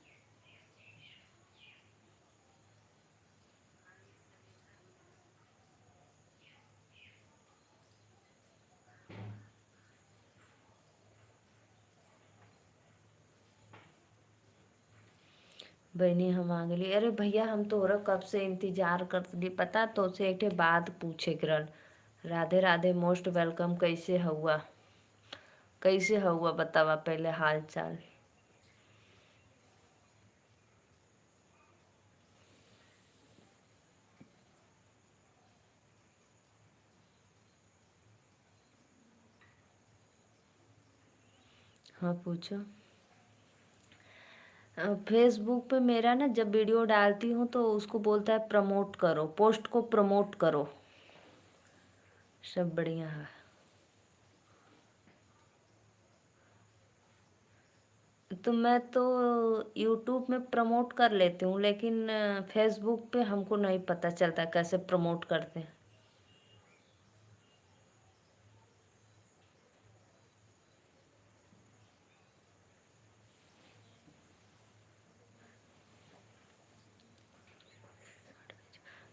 बहनी हम आ गए। अरे भैया हम तोहरा कब से इंतजार करते पता तो से एक बात पूछे करल। Radhe Radhe most welcome. कैसे हुआ बतावा पहले हाल चाल। हाँ पूछो। फेसबुक पे मेरा ना जब वीडियो डालती हूँ तो उसको बोलता है प्रमोट करो, पोस्ट को प्रमोट करो। सब बढ़िया है। तो मैं तो यूट्यूब में प्रमोट कर लेती हूँ लेकिन फेसबुक पे हमको नहीं पता चलता कैसे प्रमोट करते हैं।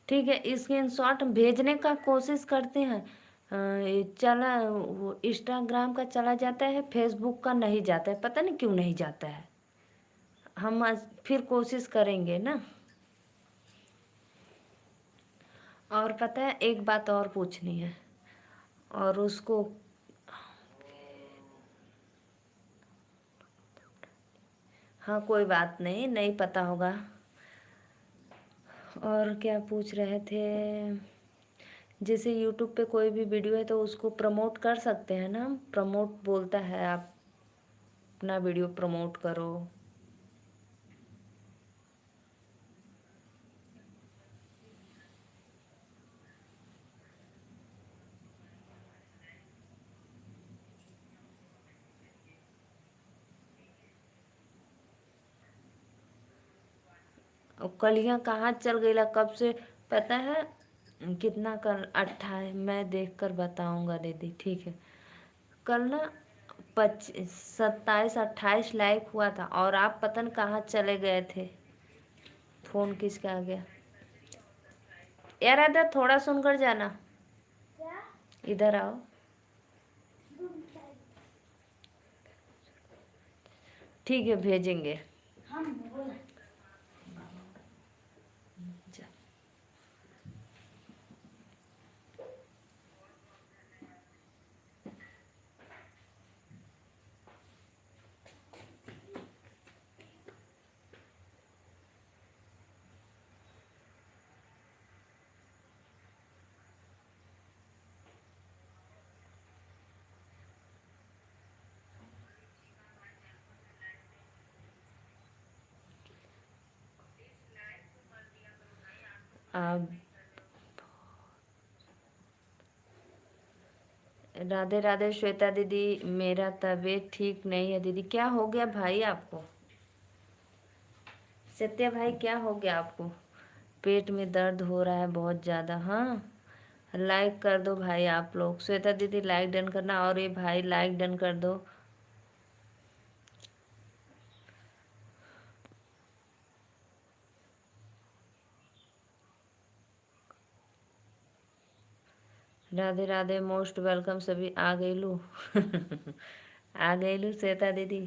ठीक है, स्क्रीनशॉट भेजने का कोशिश करते हैं। ये चला वो इंस्टाग्राम का चला जाता है, फेसबुक का नहीं जाता है, पता नहीं क्यों नहीं जाता है। हम आज फिर कोशिश करेंगे ना। और पता है एक बात और पूछनी है और उसको हाँ कोई बात नहीं, नहीं पता होगा। और क्या पूछ रहे थे। जैसे यूट्यूब पे कोई भी वीडियो है तो उसको प्रमोट कर सकते हैं ना। प्रमोट बोलता है आप अपना वीडियो प्रमोट करो। और कलियाँ कहाँ चल गई ला कब से पता है। कितना कल 28 मैं देख कर बताऊंगा दीदी, ठीक है। कल ना 27 28 लाइक हुआ था और आप पता नहीं कहाँ चले गए थे। फोन किसका आ गया। यार इधर थोड़ा सुनकर जाना। इधर आओ। ठीक है भेजेंगे। जा। आप राधे राधे श्वेता दीदी। मेरा तबीयत ठीक नहीं है दीदी। क्या हो गया भाई आपको। सत्या भाई क्या हो गया आपको। पेट में दर्द हो रहा है बहुत ज़्यादा। हाँ लाइक कर दो भाई आप लोग। श्वेता दीदी लाइक डन करना और ये भाई लाइक डन कर दो। राधे राधे मोस्ट वेलकम सभी। आ गई लू आ गई लू श्वेता दीदी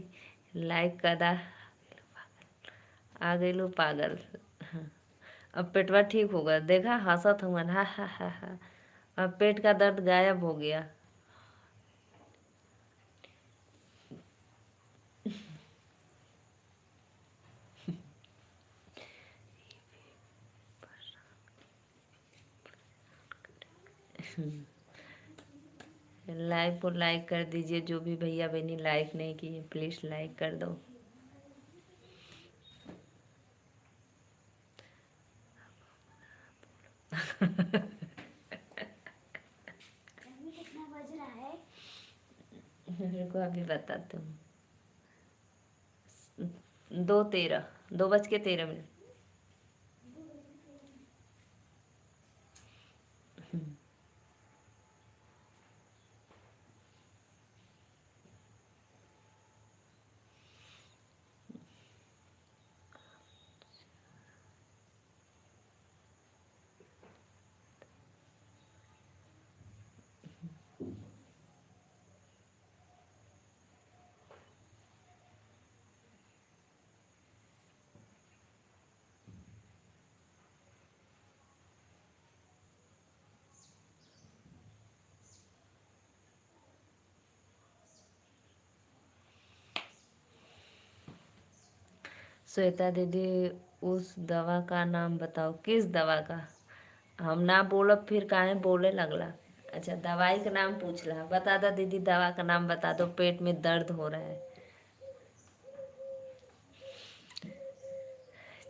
लाइक कदा। आ गई लू पागल। अब पेटवा ठीक होगा देखा हंसत हूँ हा हा हा हा। अब पेट का दर्द गायब हो गया। लाइव को लाइक कर दीजिए। जो भी भैया बहनी लाइक नहीं किए प्लीज़ लाइक कर दो। कितना बज रहा है। रुको अभी बताती हूँ। 2:13 2:13। श्वेता दीदी, उस दवा का नाम बताओ। किस दवा का? हम ना बोलब फिर काहे बोले लगला। अच्छा, दवाई का नाम पूछ ला। बता दो दीदी, दवा का नाम बता दो, पेट में दर्द हो रहा है।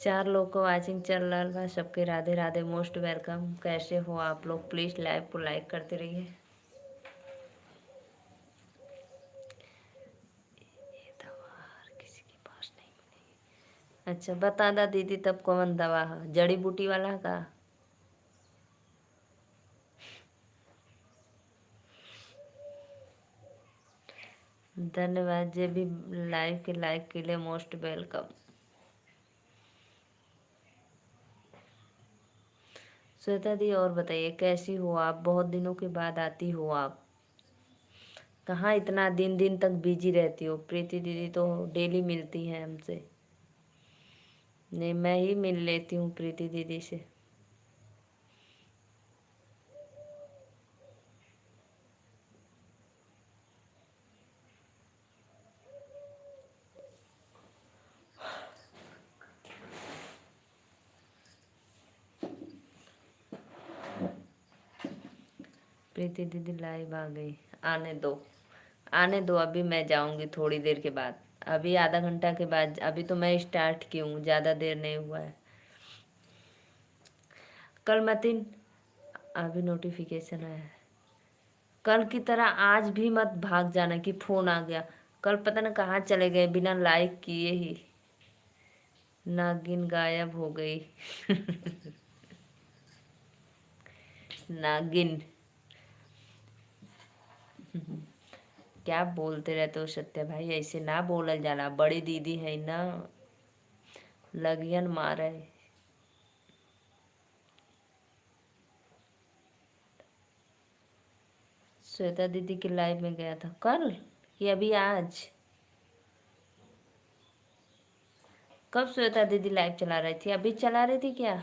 4 लोग को वाचिंग चल रहा बा, सबके राधे राधे, मोस्ट वेलकम। कैसे हो आप लोग? प्लीज लाइव को लाइक करते रहिए। ये दवा हर किसी के पास नहीं मिलेगी। अच्छा बता दा दीदी, तब कौन दवा है? जड़ी बूटी वाला का? धन्यवाद। जे भी लाइव के लाइक के लिए मोस्ट वेलकम। श्वेता दी, और बताइए कैसी हो आप? बहुत दिनों के बाद आती हो आप। कहाँ इतना दिन दिन तक बिजी रहती हो? प्रीति दीदी तो डेली मिलती हैं हमसे। नहीं, मैं ही मिल लेती हूँ प्रीति दीदी से। प्रीति दीदी लाइव आ गई। आने दो, आने दो, अभी मैं जाऊंगी थोड़ी देर के बाद। अभी आधा घंटा के बाद। अभी तो मैं स्टार्ट की हूँ, ज़्यादा देर नहीं हुआ है। कल मतीन, अभी नोटिफिकेशन आया है। कल की तरह आज भी मत भाग जाना कि फोन आ गया। कल पता न कहाँ चले गए बिना लाइक किए ही। नागिन गायब हो गई। नागिन। क्या बोलते रहते हो सत्य भाई? ऐसे ना बोलल जाला। बड़ी दीदी है ना, लगियन मारे। श्वेता दीदी के लाइव में गया था कल कि अभी आज? कब श्वेता दीदी लाइव चला रही थी? अभी चला रही थी क्या?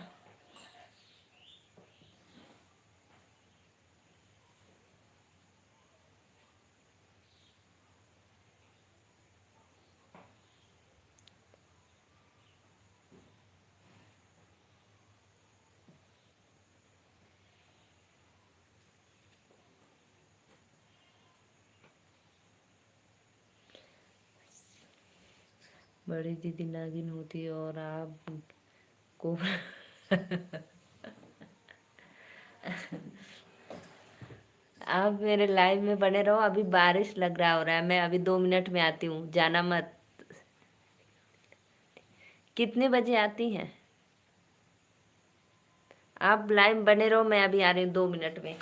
बड़ी दीदी नागिन होती है और आप को आप मेरे लाइव में बने रहो। अभी बारिश लग रहा हो रहा है। मैं अभी 2 मिनट में आती हूँ, जाना मत। कितने बजे आती हैं आप? लाइव बने रहो, मैं अभी आ रही हूँ 2 मिनट में।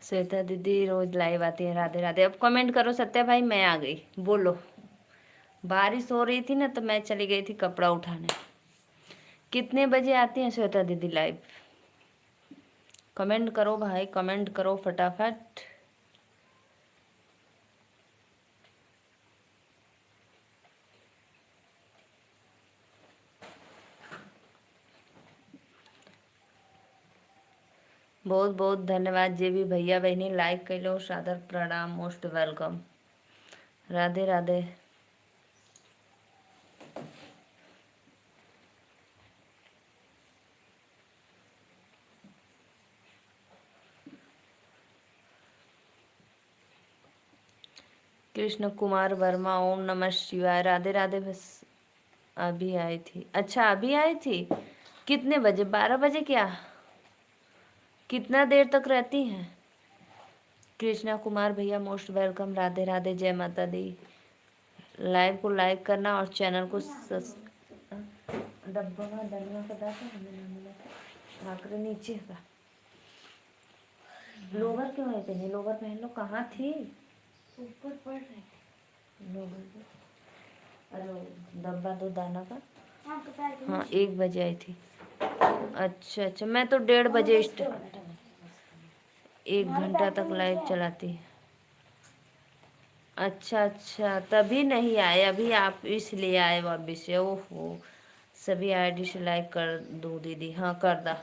श्वेता दीदी रोज लाइव आती है। राधे राधे। अब कमेंट करो सत्या भाई, मैं आ गई, बोलो। बारिश हो रही थी ना तो मैं चली गई थी कपड़ा उठाने। कितने बजे आती हैं श्वेता दीदी लाइव? कमेंट करो भाई, कमेंट करो फटाफट। बहुत बहुत धन्यवाद जे भी भैया बहनी लाइक कैलो, सादर प्रणाम, मोस्ट वेलकम। राधे राधे। कृष्ण कुमार वर्मा, ओम नमः शिवाय। राधे राधे। बस अभी आई थी। अच्छा अभी आई थी। कितने बजे? 12 बजे क्या? कितना देर तक रहती हैं? कृष्णा कुमार भैया मोस्ट वेलकम। राधे राधे, जय माता दी। लाइव को लाइक करना और चैनल को डब्बा में डलवा का दाता ठाकरे नीचे का लोवर क्यों है? तेने लोवर पहन लो। कहाँ थी? ऊपर पड़ रहे थे लोवर पे। अरे डब्बा दो दाना का। हाँ 1 बजे आई थी। अच्छा अच्छा, मैं तो 1:30 बजे 1 घंटा तक लाइव चलाती है। अच्छा अच्छा, तभी नहीं आए अभी आप, इसलिए आए वापिस से। ओहो, सभी आईडी से लाइक कर दो दीदी। हाँ कर दा।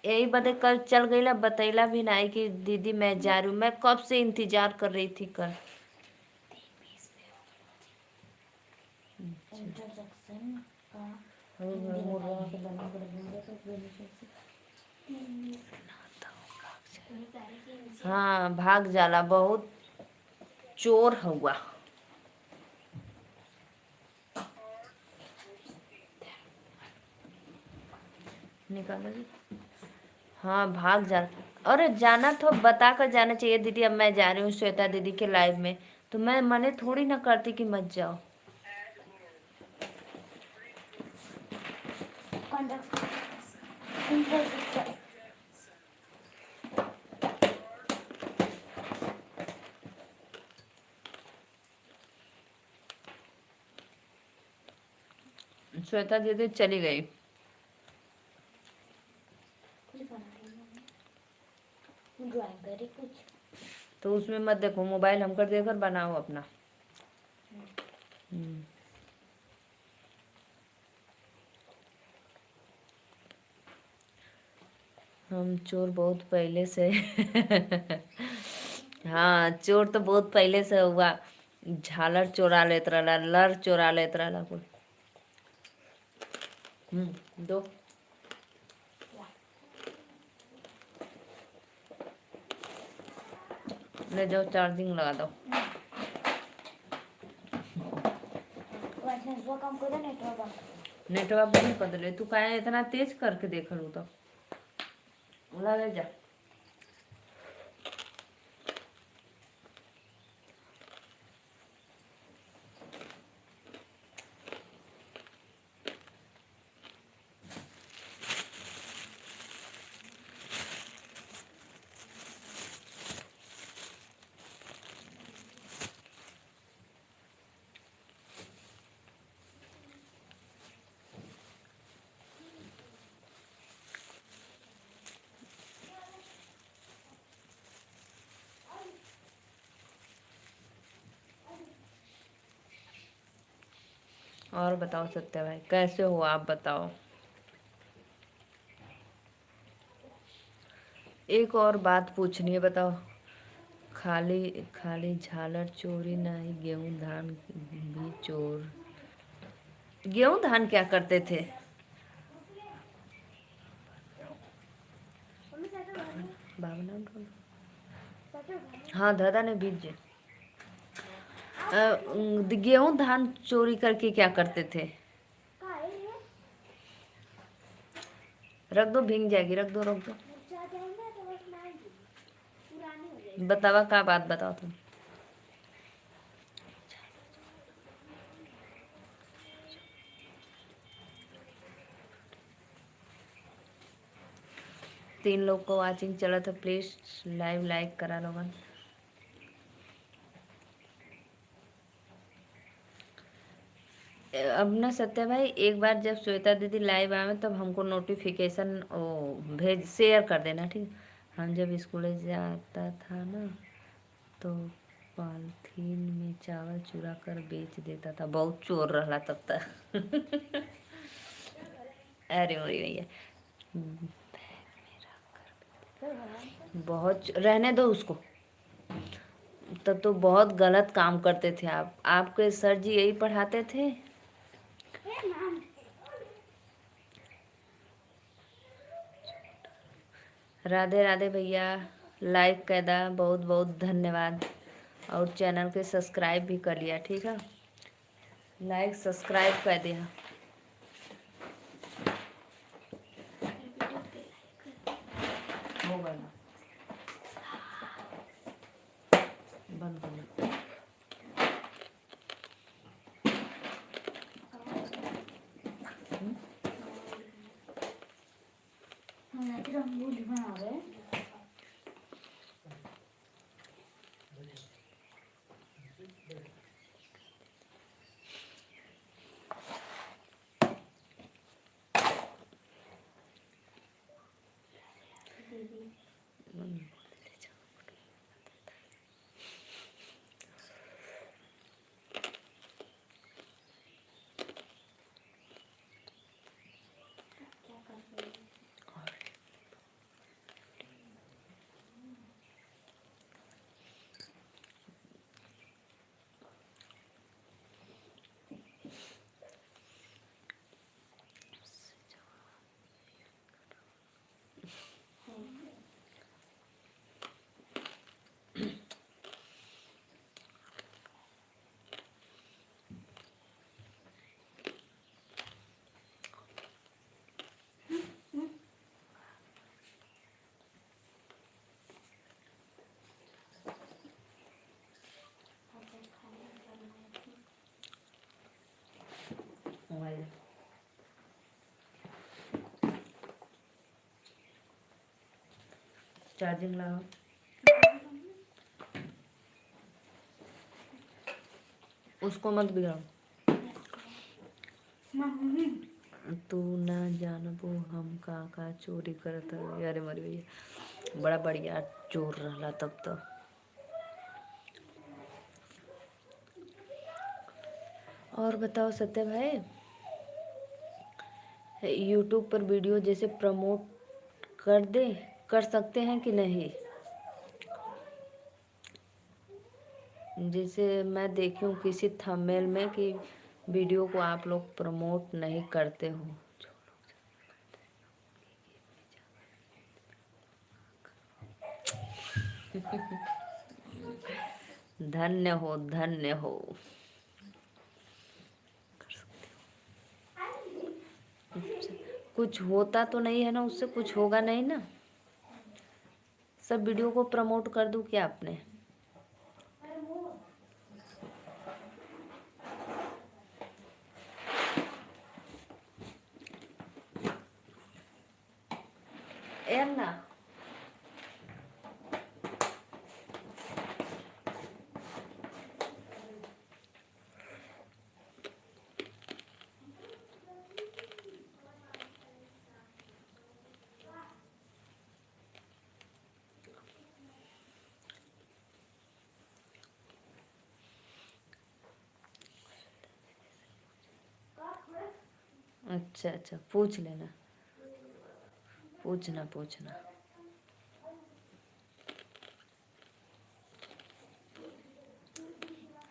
यही बता, कल चल गई ला, बतैला भी नहीं कि दीदी मैं जा रही हूँ। मैं कब से इंतजार कर रही थी कल। हाँ भाग जाला, बहुत चोर हुआ। निकालो जी। हाँ भाग जा। अरे जाना तो बता कर जाना चाहिए दीदी, अब मैं जा रही हूँ श्वेता दीदी के लाइव में, तो मैं मने थोड़ी ना करती कि मत जाओ। श्वेता दीदी चली गई। ड्राइंग करी कुछ तो उसमें मत देखो, मोबाइल हम कर देकर बनाओ अपना। हम चोर बहुत पहले से हाँ चोर तो बहुत पहले से हुआ। झालर चोरा लेत रहला, लर चोरा लेत रहला कुल। दो। ले जाओ, चार्जिंग लगा दो। काम कर नेटवर्क बंद कर दे। तू काहे इतना तेज करके देख लू तो ले जा। और बताओ सत्या भाई, कैसे हो आप? बताओ। एक और बात पूछनी है, बताओ। खाली खाली झालर चोरी नहीं, गेहूं धान भी चोर। गेहूं धान क्या करते थे? हाँ दादा ने बीज। गेहूं धान चोरी करके क्या करते थे? रख दो, भींग जाएगी। रख दो रख दो। बतावा क्या बात, बताओ तुम। 3 लोग को वाचिंग चला था, प्लीज लाइव लाइक करा लोगन। अब ना सत्या भाई, एक बार जब श्वेता दीदी लाइव आवे तब हमको नोटिफिकेशन भेज शेयर कर देना, ठीक। हम जब स्कूल जाता था ना तो पॉलिथीन में चावल चुरा कर बेच देता था, बहुत चोर रहा तब तक। अरे मोरी भैया, बहुत रहने दो उसको। तब तो बहुत गलत काम करते थे आप। आपके सर जी यही पढ़ाते थे। राधे राधे भैया, लाइक कर दा, बहुत बहुत धन्यवाद। और चैनल के सब्सक्राइब भी कर लिया, ठीक है। लाइक सब्सक्राइब कर दिया। हो गया, बंद कर लो। रंगोली बना रहे हैं। मोबाइल चार्जिंग लगाओ। उसको मत बिगाड़ो। तू ना जानबो हम का चोरी करत हवे। अरे मरी भैया, बड़ा बढ़िया चोर रहला तब तो। और बताओ सत्य भाई, यूट्यूब पर वीडियो जैसे प्रमोट कर सकते हैं कि नहीं? जैसे मैं देखी हूँ किसी थंबनेल में कि वीडियो को आप लोग प्रमोट नहीं करते हो। धन्य हो, धन्य हो। कुछ होता तो नहीं है ना, उससे कुछ होगा नहीं ना। सब वीडियो को प्रमोट कर दूं क्या आपने? ना अच्छा अच्छा, पूछ लेना, पूछना पूछना।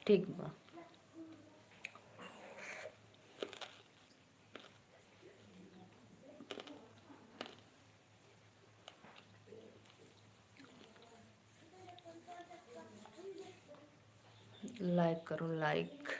ठीक बा। लाइक करो, लाइक।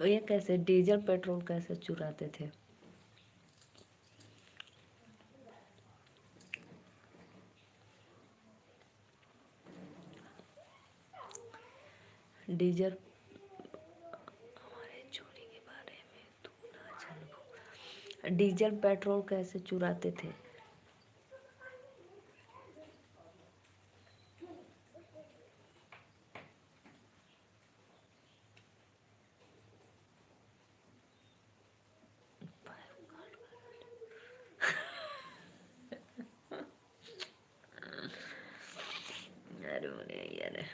ये कैसे डीजल पेट्रोल कैसे चुराते थे? डीजल हमारे चोरी के बारे में तू ना जान। डीजल पेट्रोल कैसे चुराते थे? अरे यार,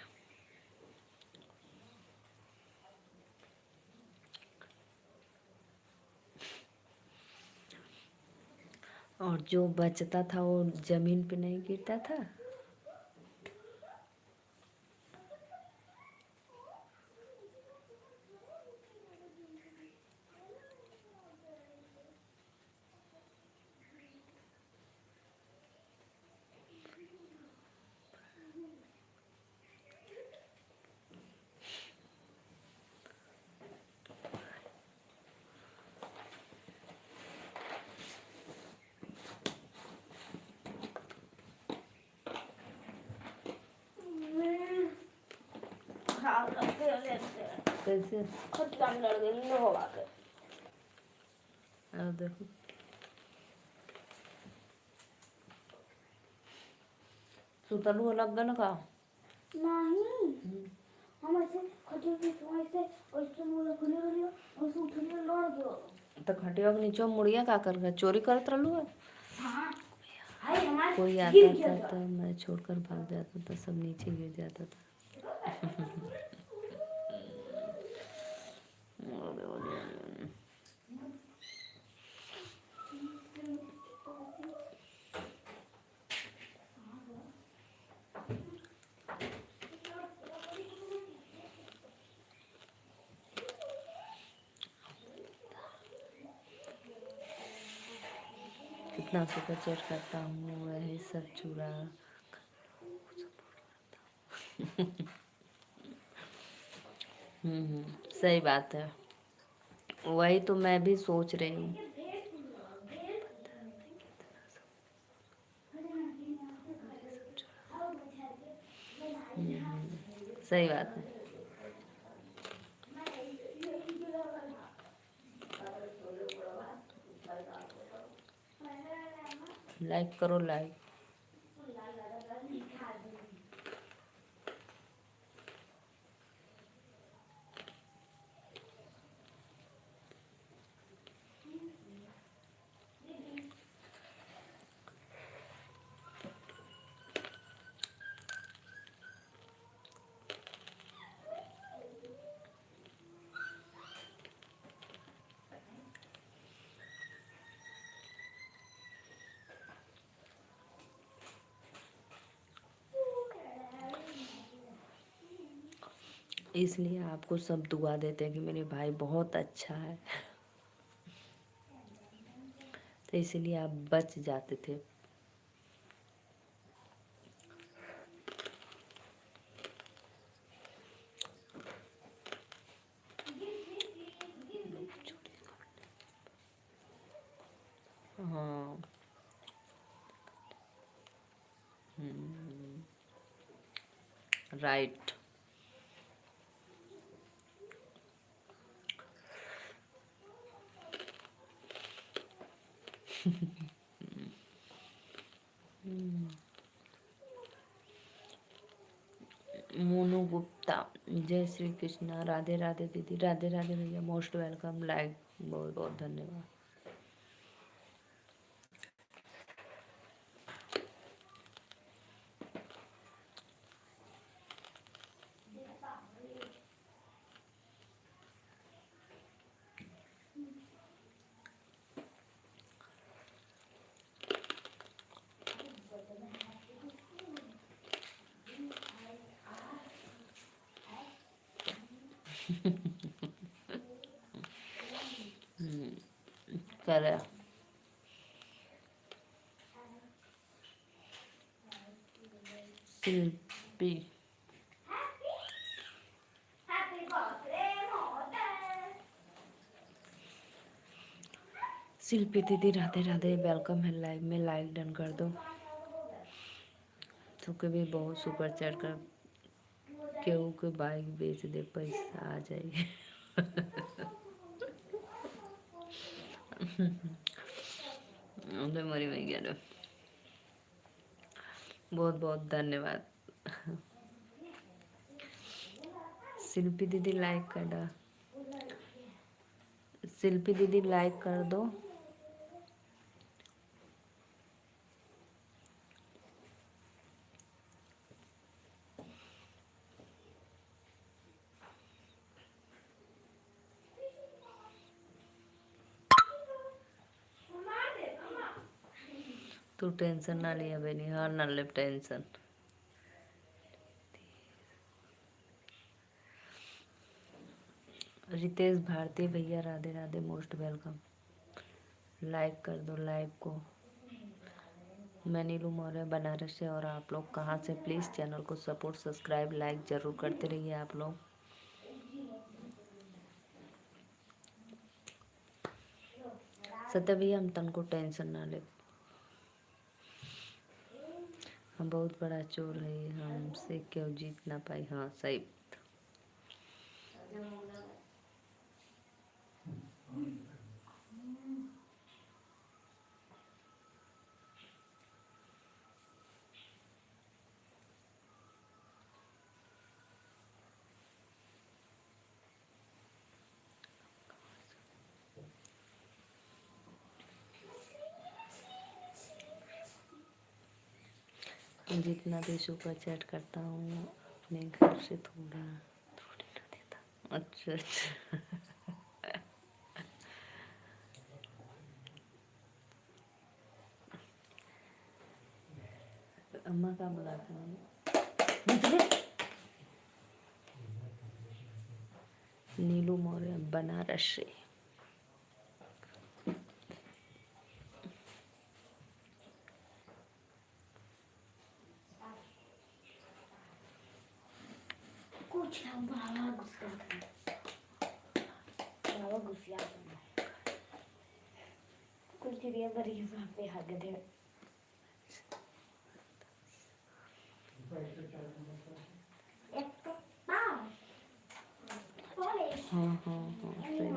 और जो बचता था वो जमीन पे नहीं गिरता था। खराब लगते हैं कैसे? खुद काम लड़ गई लो होगा के अब देखो सुतलू अलग गन का। नहीं हम ऐसे खटिया की छुआई से उससे मुंह खुले रहियो और उससे उठने लड़ गयो। तो खटिया के नीचे मुड़िया का कर गया? चोरी करत रहलू है? हाँ हाय हमारे कोई गिर आता गया था तो मैं छोड़कर भाग जाता था, सब नीचे गिर जाता था। कितना सुपर चेट करता हूँ, वही सब चूड़ा। सही बात है, वही तो मैं भी सोच रही हूँ। सही बात है। लाइक करो लाइक। इसलिए आपको सब दुआ देते हैं कि मेरे भाई बहुत अच्छा है, तो इसलिए आप बच जाते थे। हाँ। राइट। मोनू गुप्ता, जय श्री कृष्णा, राधे राधे दीदी, राधे राधे भैया, मोस्ट वेलकम, लाइक बहुत बहुत धन्यवाद। करे शिल्पी शिल्पी दीदी राधे राधे, वेलकम है लाइव में, लाइक डन कर दो। तो कभी बहुत सुपर चैट कर केहू के बाइक बेच दे पैसा आ जाए। मरी में गया। बहुत बहुत धन्यवाद। शिल्पी दीदी लाइक कर दो, शिल्पी दीदी लाइक कर दो। तू टेंशन ना लिया बेनी, हाँ ना ले टेंशन। रितेश भारती भैया Radhe Radhe, most welcome. Like कर दो लाइव को। मैं नीलू मौर्य बनारस से, और आप लोग कहाँ से? प्लीज़ चैनल को सपोर्ट सब्सक्राइब लाइक ज़रूर करते रहिए आप लोग। सत्य भैया हम तन को टेंशन ना ले, हम बहुत बड़ा चोर है, हमसे क्यों जीत ना पाई। हाँ सही। जितना भी सुपर चैट करता हूँ अपने घर से थोड़ी ना देता। अच्छा अच्छा। अम्मा का बुलाते हैं। नीलू मौर्य बनारस से। कुछ हम बाबा गुस्सा बाबा गुस्सा कुछ चिड़िया बड़ी वहाँ पे हग दे। हाँ हाँ हाँ सही।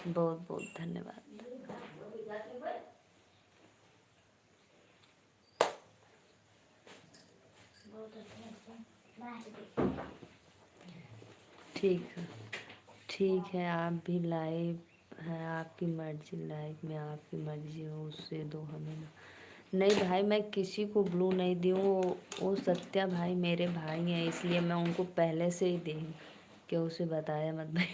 बहुत बहुत धन्यवाद। ठीक है, ठीक है। आप भी लाइव है, आपकी मर्जी, लाइव में आपकी मर्जी हो उससे दो, हमें ना। नहीं भाई, मैं किसी को ब्लू नहीं दी हूँ। वो सत्या भाई मेरे भाई हैं, इसलिए मैं उनको पहले से ही दी हूँ कि उसे बताया मत भाई।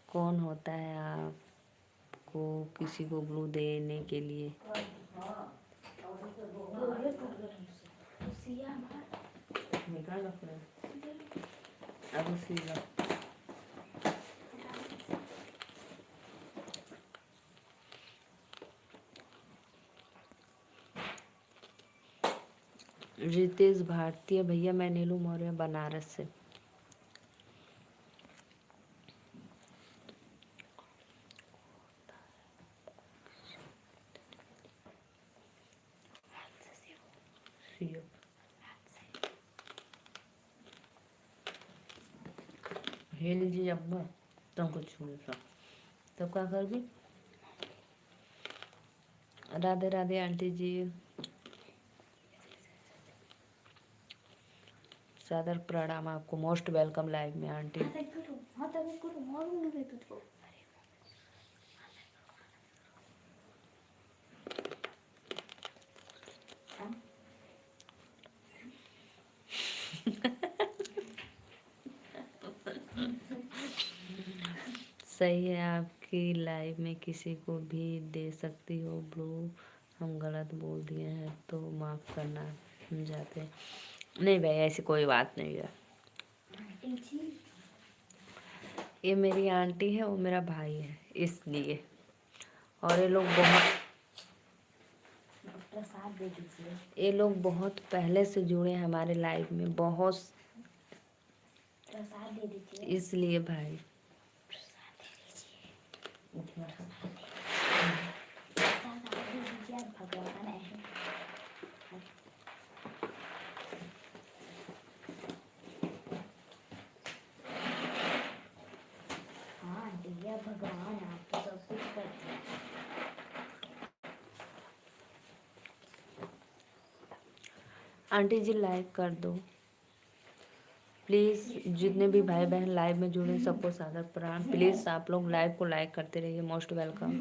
कौन होता है आपको किसी को ब्लू देने के लिए? निकाल अपने अब सीधा। रितेश भारतीय भैया, मैं नीलू मौर्य बनारस से। हेल जी अब्बा तुमको छूने सा तब क्या कर भी। राधे राधे आंटी जी, सादर प्रणाम आपको, मोस्ट वेलकम लाइव में आंटी। सही है, आपकी लाइव में किसी को भी दे सकती हो ब्लू। हम गलत बोल दिए हैं तो माफ़ करना, हम जाते हैं। नहीं भाई ऐसी कोई बात नहीं है। ये मेरी आंटी है, वो मेरा भाई है, इसलिए। और ये लोग बहुत पहले से जुड़े हैं हमारे लाइव में, बहुत, इसलिए भाई। भगवान है। हाँ दिया भगवान, आप तो सब कुछ करते हैं। आंटी जी लाइक कर दो प्लीज़। जितने भी भाई बहन लाइव में जुड़े सबको सादर प्रणाम। प्लीज़ आप लोग लाइव को लाइक करते रहिए। Most welcome.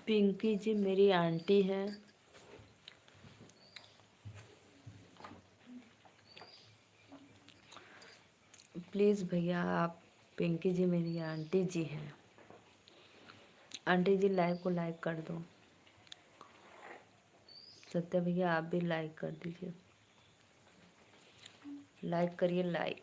पिंकी जी मेरी आंटी हैं। प्लीज़ भैया आप, पिंकी जी मेरी आंटी जी हैं। आंटी जी लाइव को लाइक कर दो। सत्या भैया आप भी लाइक कर दीजिए। लाइक करिए लाइक।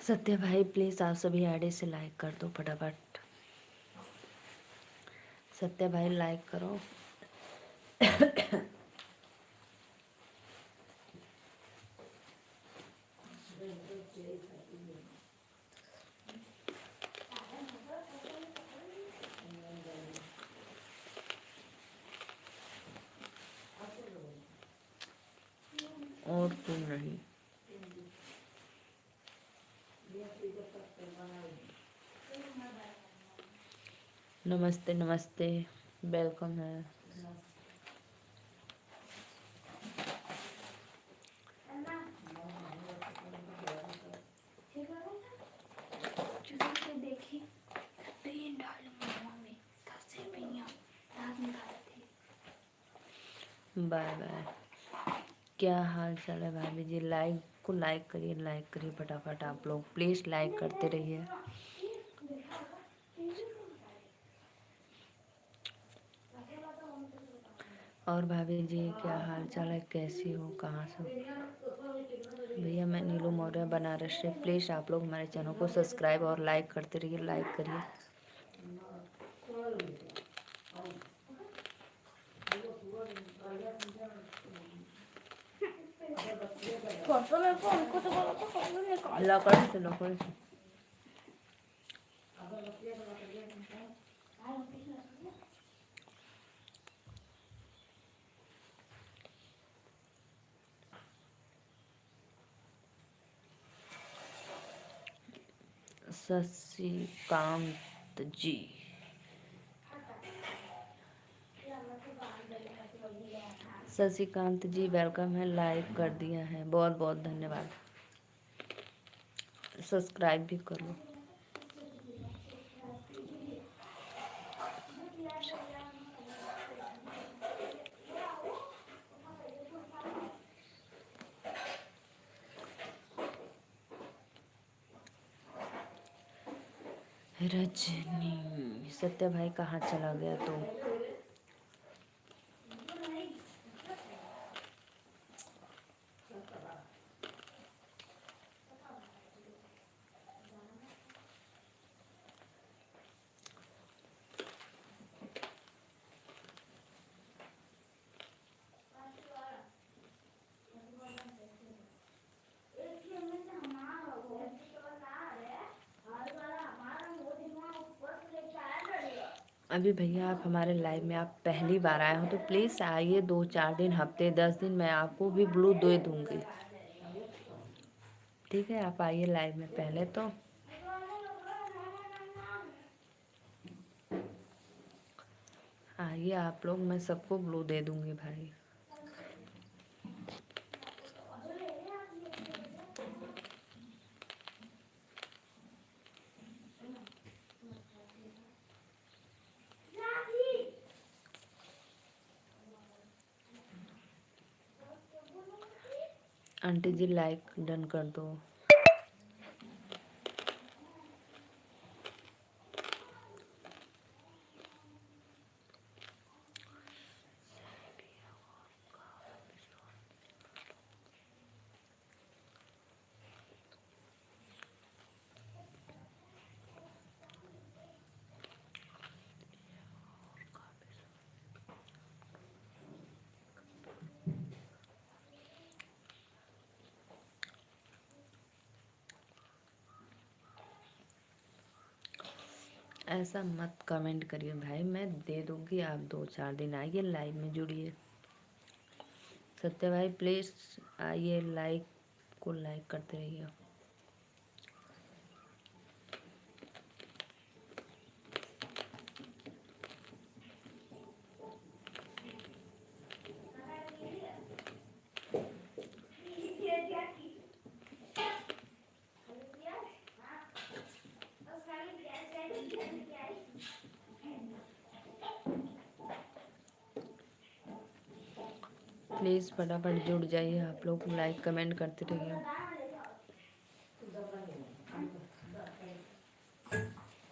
सत्या भाई प्लीज़ आप सभी आईडी से लाइक कर दो फटाफट। सत्या भाई लाइक करो। और क्यों नहीं। नमस्ते नमस्ते, वेलकम है। देखी ट्रेन डाल मुंह में धसे पिया रात में खा थे। Bye bye. क्या हाल चाल है भाभी जी। लाइक को लाइक करिए फटाफट। आप लोग प्लीज़ लाइक करते रहिए। और भाभी जी क्या हाल चाल है, कैसी हो, कहाँ से हो। भैया मैं नीलू मौर्य बनारस से। प्लीज़ आप लोग हमारे चैनल को सब्सक्राइब और लाइक करते रहिए। लाइक करिए। लकड़ से लकड़ से। शशिकांत जी, शशिकांत जी वेलकम है। लाइक कर दिया है, बहुत बहुत धन्यवाद। सब्सक्राइब भी करो। रजनी, सत्या भाई कहाँ चला गया तो। अभी भैया आप हमारे लाइव में आप पहली बार आए हो तो प्लीज़ आइए, 2-4 दिन, हफ्ते 10 दिन मैं आपको भी ब्लू दे दूँगी। ठीक है, आप आइए लाइव में पहले तो। आइए आप लोग, मैं सबको ब्लू दे दूँगी भाई। आंटी जी लाइक डन कर दो। ऐसा मत कमेंट करिए भाई, मैं दे दूँगी, आप 2-4 दिन आइए लाइव में जुड़िए। सत्य भाई प्लीज़ आइए, लाइक करते रहिए। प्लीज़ फटाफट जुड़ जाइए आप लोग, लाइक कमेंट करते रहिए।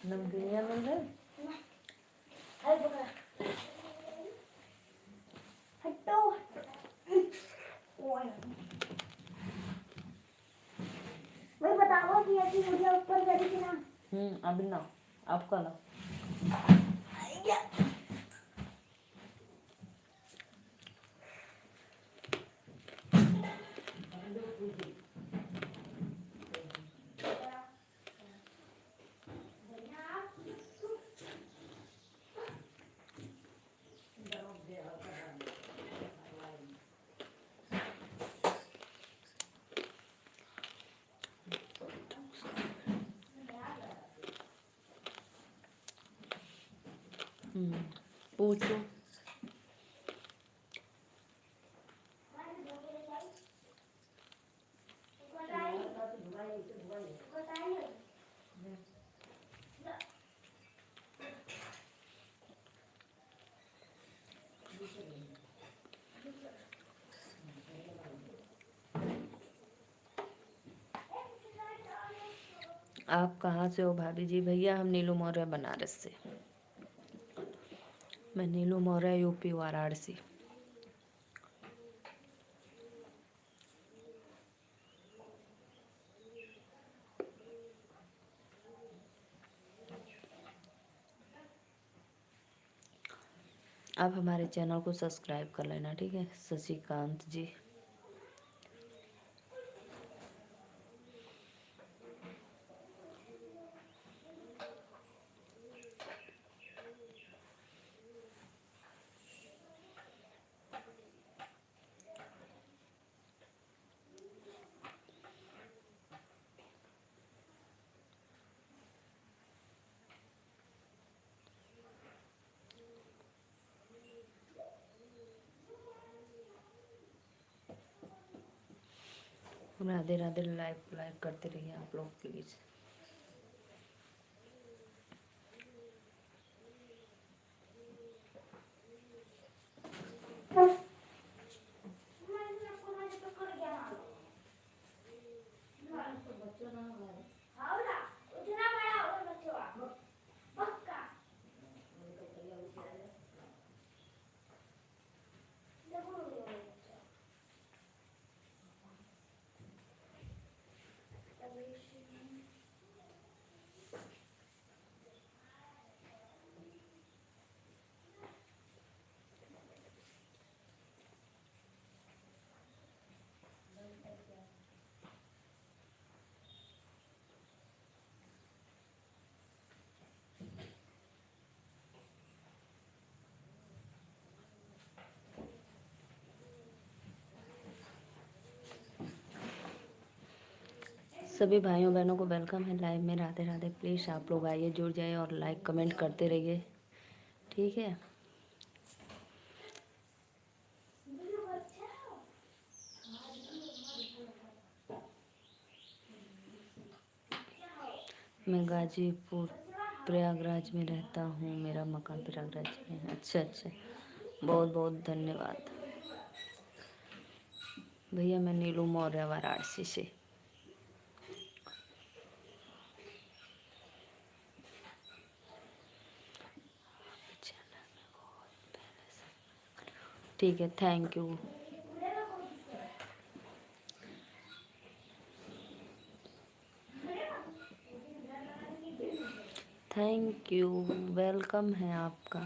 नमकीनिया मिल रहा है? भाई बताओ कि ऐसी मुझे ऊपर करी कि ना। अभी ना, आपका ना। पूछो। आप कहाँ से हो भाभी जी? भैया हम नीलू मौर्य बनारस से। मैं नीलू मौर्य यूपी वाराणसी। आप हमारे चैनल को सब्सक्राइब कर लेना, ठीक है शशिकांत जी। राधे राधे, लाइक करते रहिए आप लोग प्लीज़। सभी भाइयों बहनों को वेलकम है लाइव में। राधे राधे। प्लीज़ आप लोग आइए, जुड़ जाइए और लाइक कमेंट करते रहिए, ठीक है। मैं गाजीपुर प्रयागराज में रहता हूँ, मेरा मकान प्रयागराज में है। अच्छा अच्छा, बहुत बहुत धन्यवाद भैया। मैं नीलू मौर्य, वाराणसी से। ठीक है, thank you. Thank you, welcome है आपका।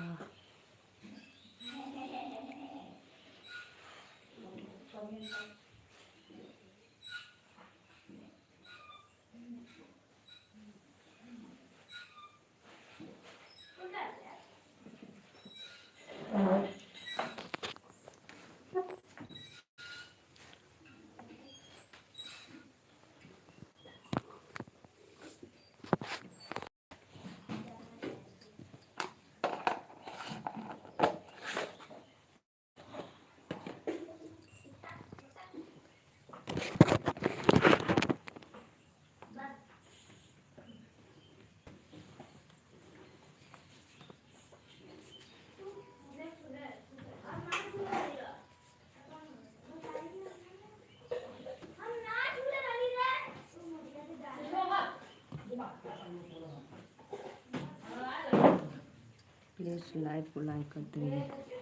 प्लीज लाइव को लाइक करते रहिए।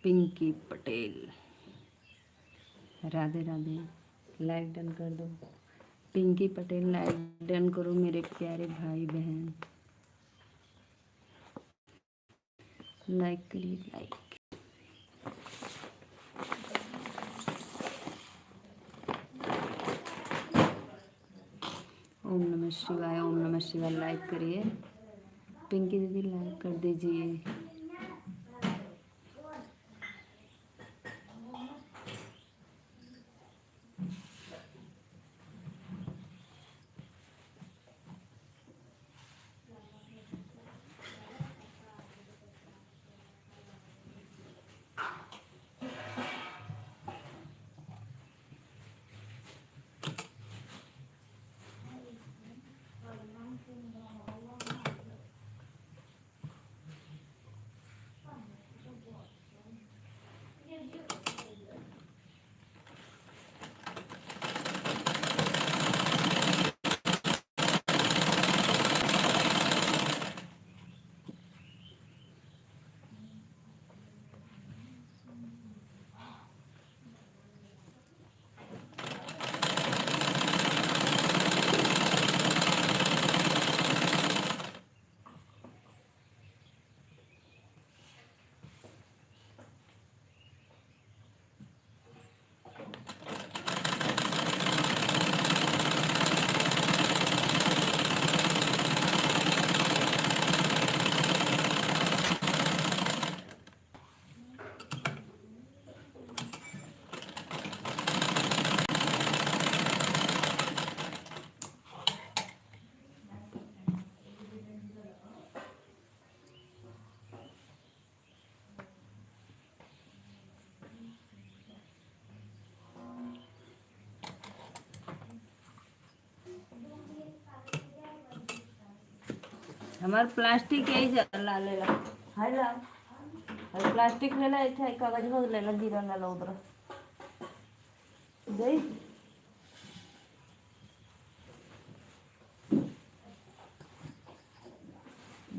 पिंकी पटेल, राधे राधे। लाइक डन कर दो। पिंकी पटेल, लाइक डन करो मेरे प्यारे भाई बहन। लाइक करिए, लाइक। ओम नमः शिवाय, ओम नमः शिवाय। लाइक करिए। पिंकी दीदी लाइक कर दीजिए। हमार प्लास्टिक यही जला लेला है ला। है प्लास्टिक लेला, ऐठा कागज भग लेला, गिरा ना ला उधर गई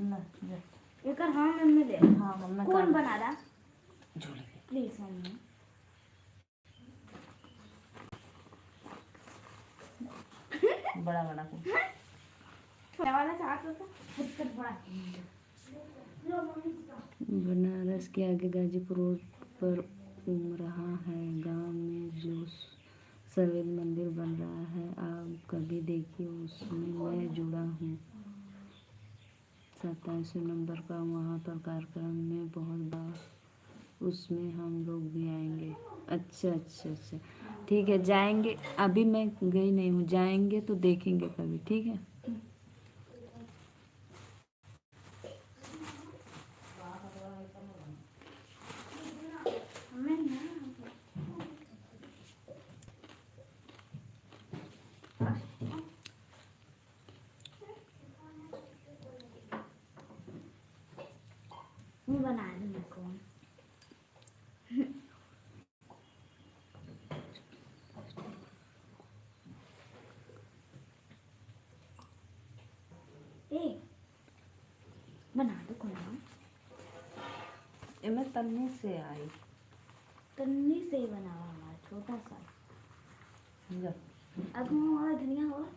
ना जा। एकर हम में ले। हाँ हमने कौन बना रहा? झूले प्लीज हम बड़ा बड़ा को वाला चाहता था हद बड़ा। बनारस के आगे गाजीपुर रोड पर उमराहा है गांव में जो सफेद मंदिर बन रहा है, आप कभी देखिए, उसमें मैं जुड़ा हूँ। 27 नवंबर का वहाँ पर कार्यक्रम में बहुत बड़ा, उसमें हम लोग भी आएंगे। अच्छा अच्छा अच्छा, ठीक है, जाएंगे। अभी मैं गई नहीं हूँ, जाएंगे तो देखेंगे कभी, ठीक है। हमें ना मैं बना दूंगा कौन ए बना दो कौन मैं तन्नी से आई। तन्नी से ही बना हुआ हमारा छोटा सा जा अब हम और धनिया और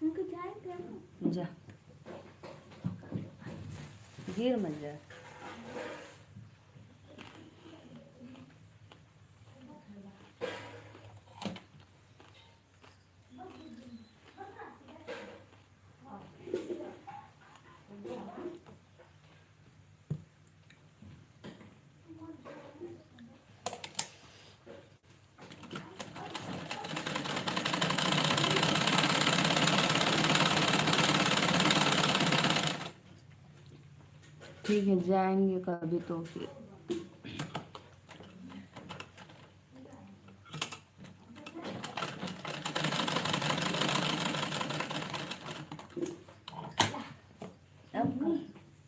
उनको जाएंगे जा, गिर मत जा। ठीक है, जाएंगे कभी तो फिर।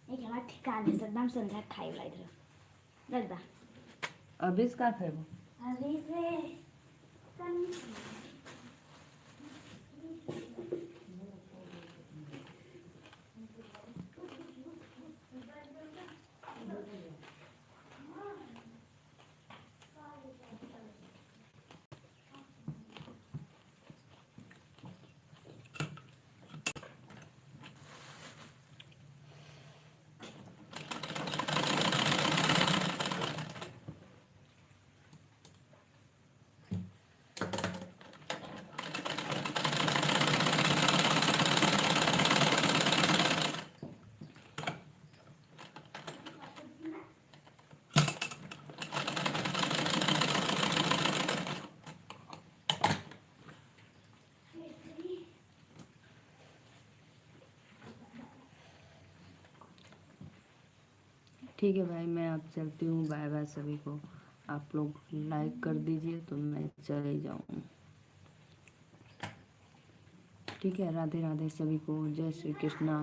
एक हमारा ठिकाने से एकदम संध्या खाई वाला इधर रख दा अभी इसका खेबो अभी से ठीक है भाई, मैं अब चलती हूँ। बाय बाय सभी को। आप लोग लाइक कर दीजिए तो मैं चले जाऊँ। ठीक है, राधे राधे सभी को, जय श्री कृष्णा।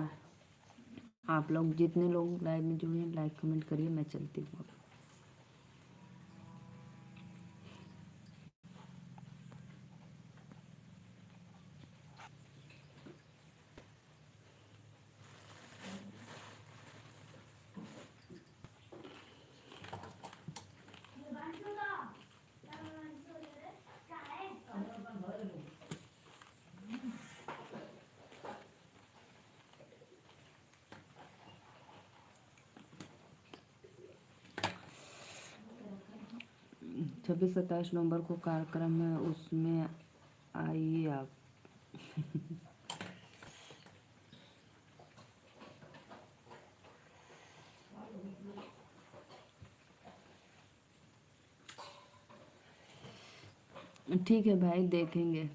आप लोग जितने लोग लाइव में जुड़े हैं, लाइक कमेंट करिए। मैं चलती हूँ। छब्बीस 27 नवंबर को कार्यक्रम है, उसमें आइए आप। ठीक है भाई, देखेंगे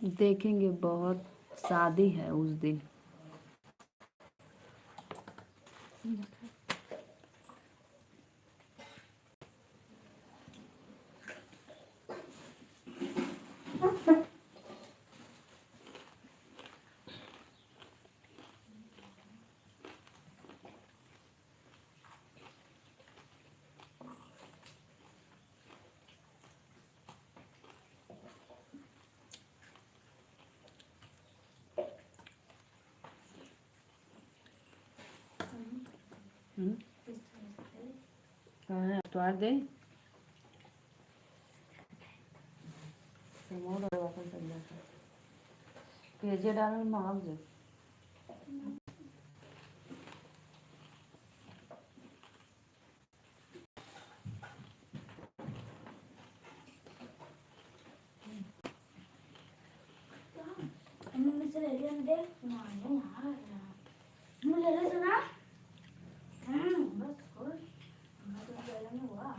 देखेंगे। बहुत शादी है उस दिन। कहाँ है अतवार दे पेजे डाल महक जे। मम्मी से ले लिया दे ना यार मुझे ले सुना बस खुश मैं तो पहले में हुआ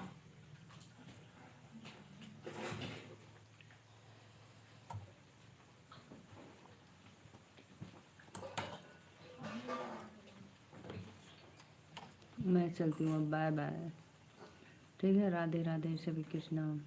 मैं चलती हूँ, बाय बाय। ठीक है, राधे राधे, सभी कृष्णा।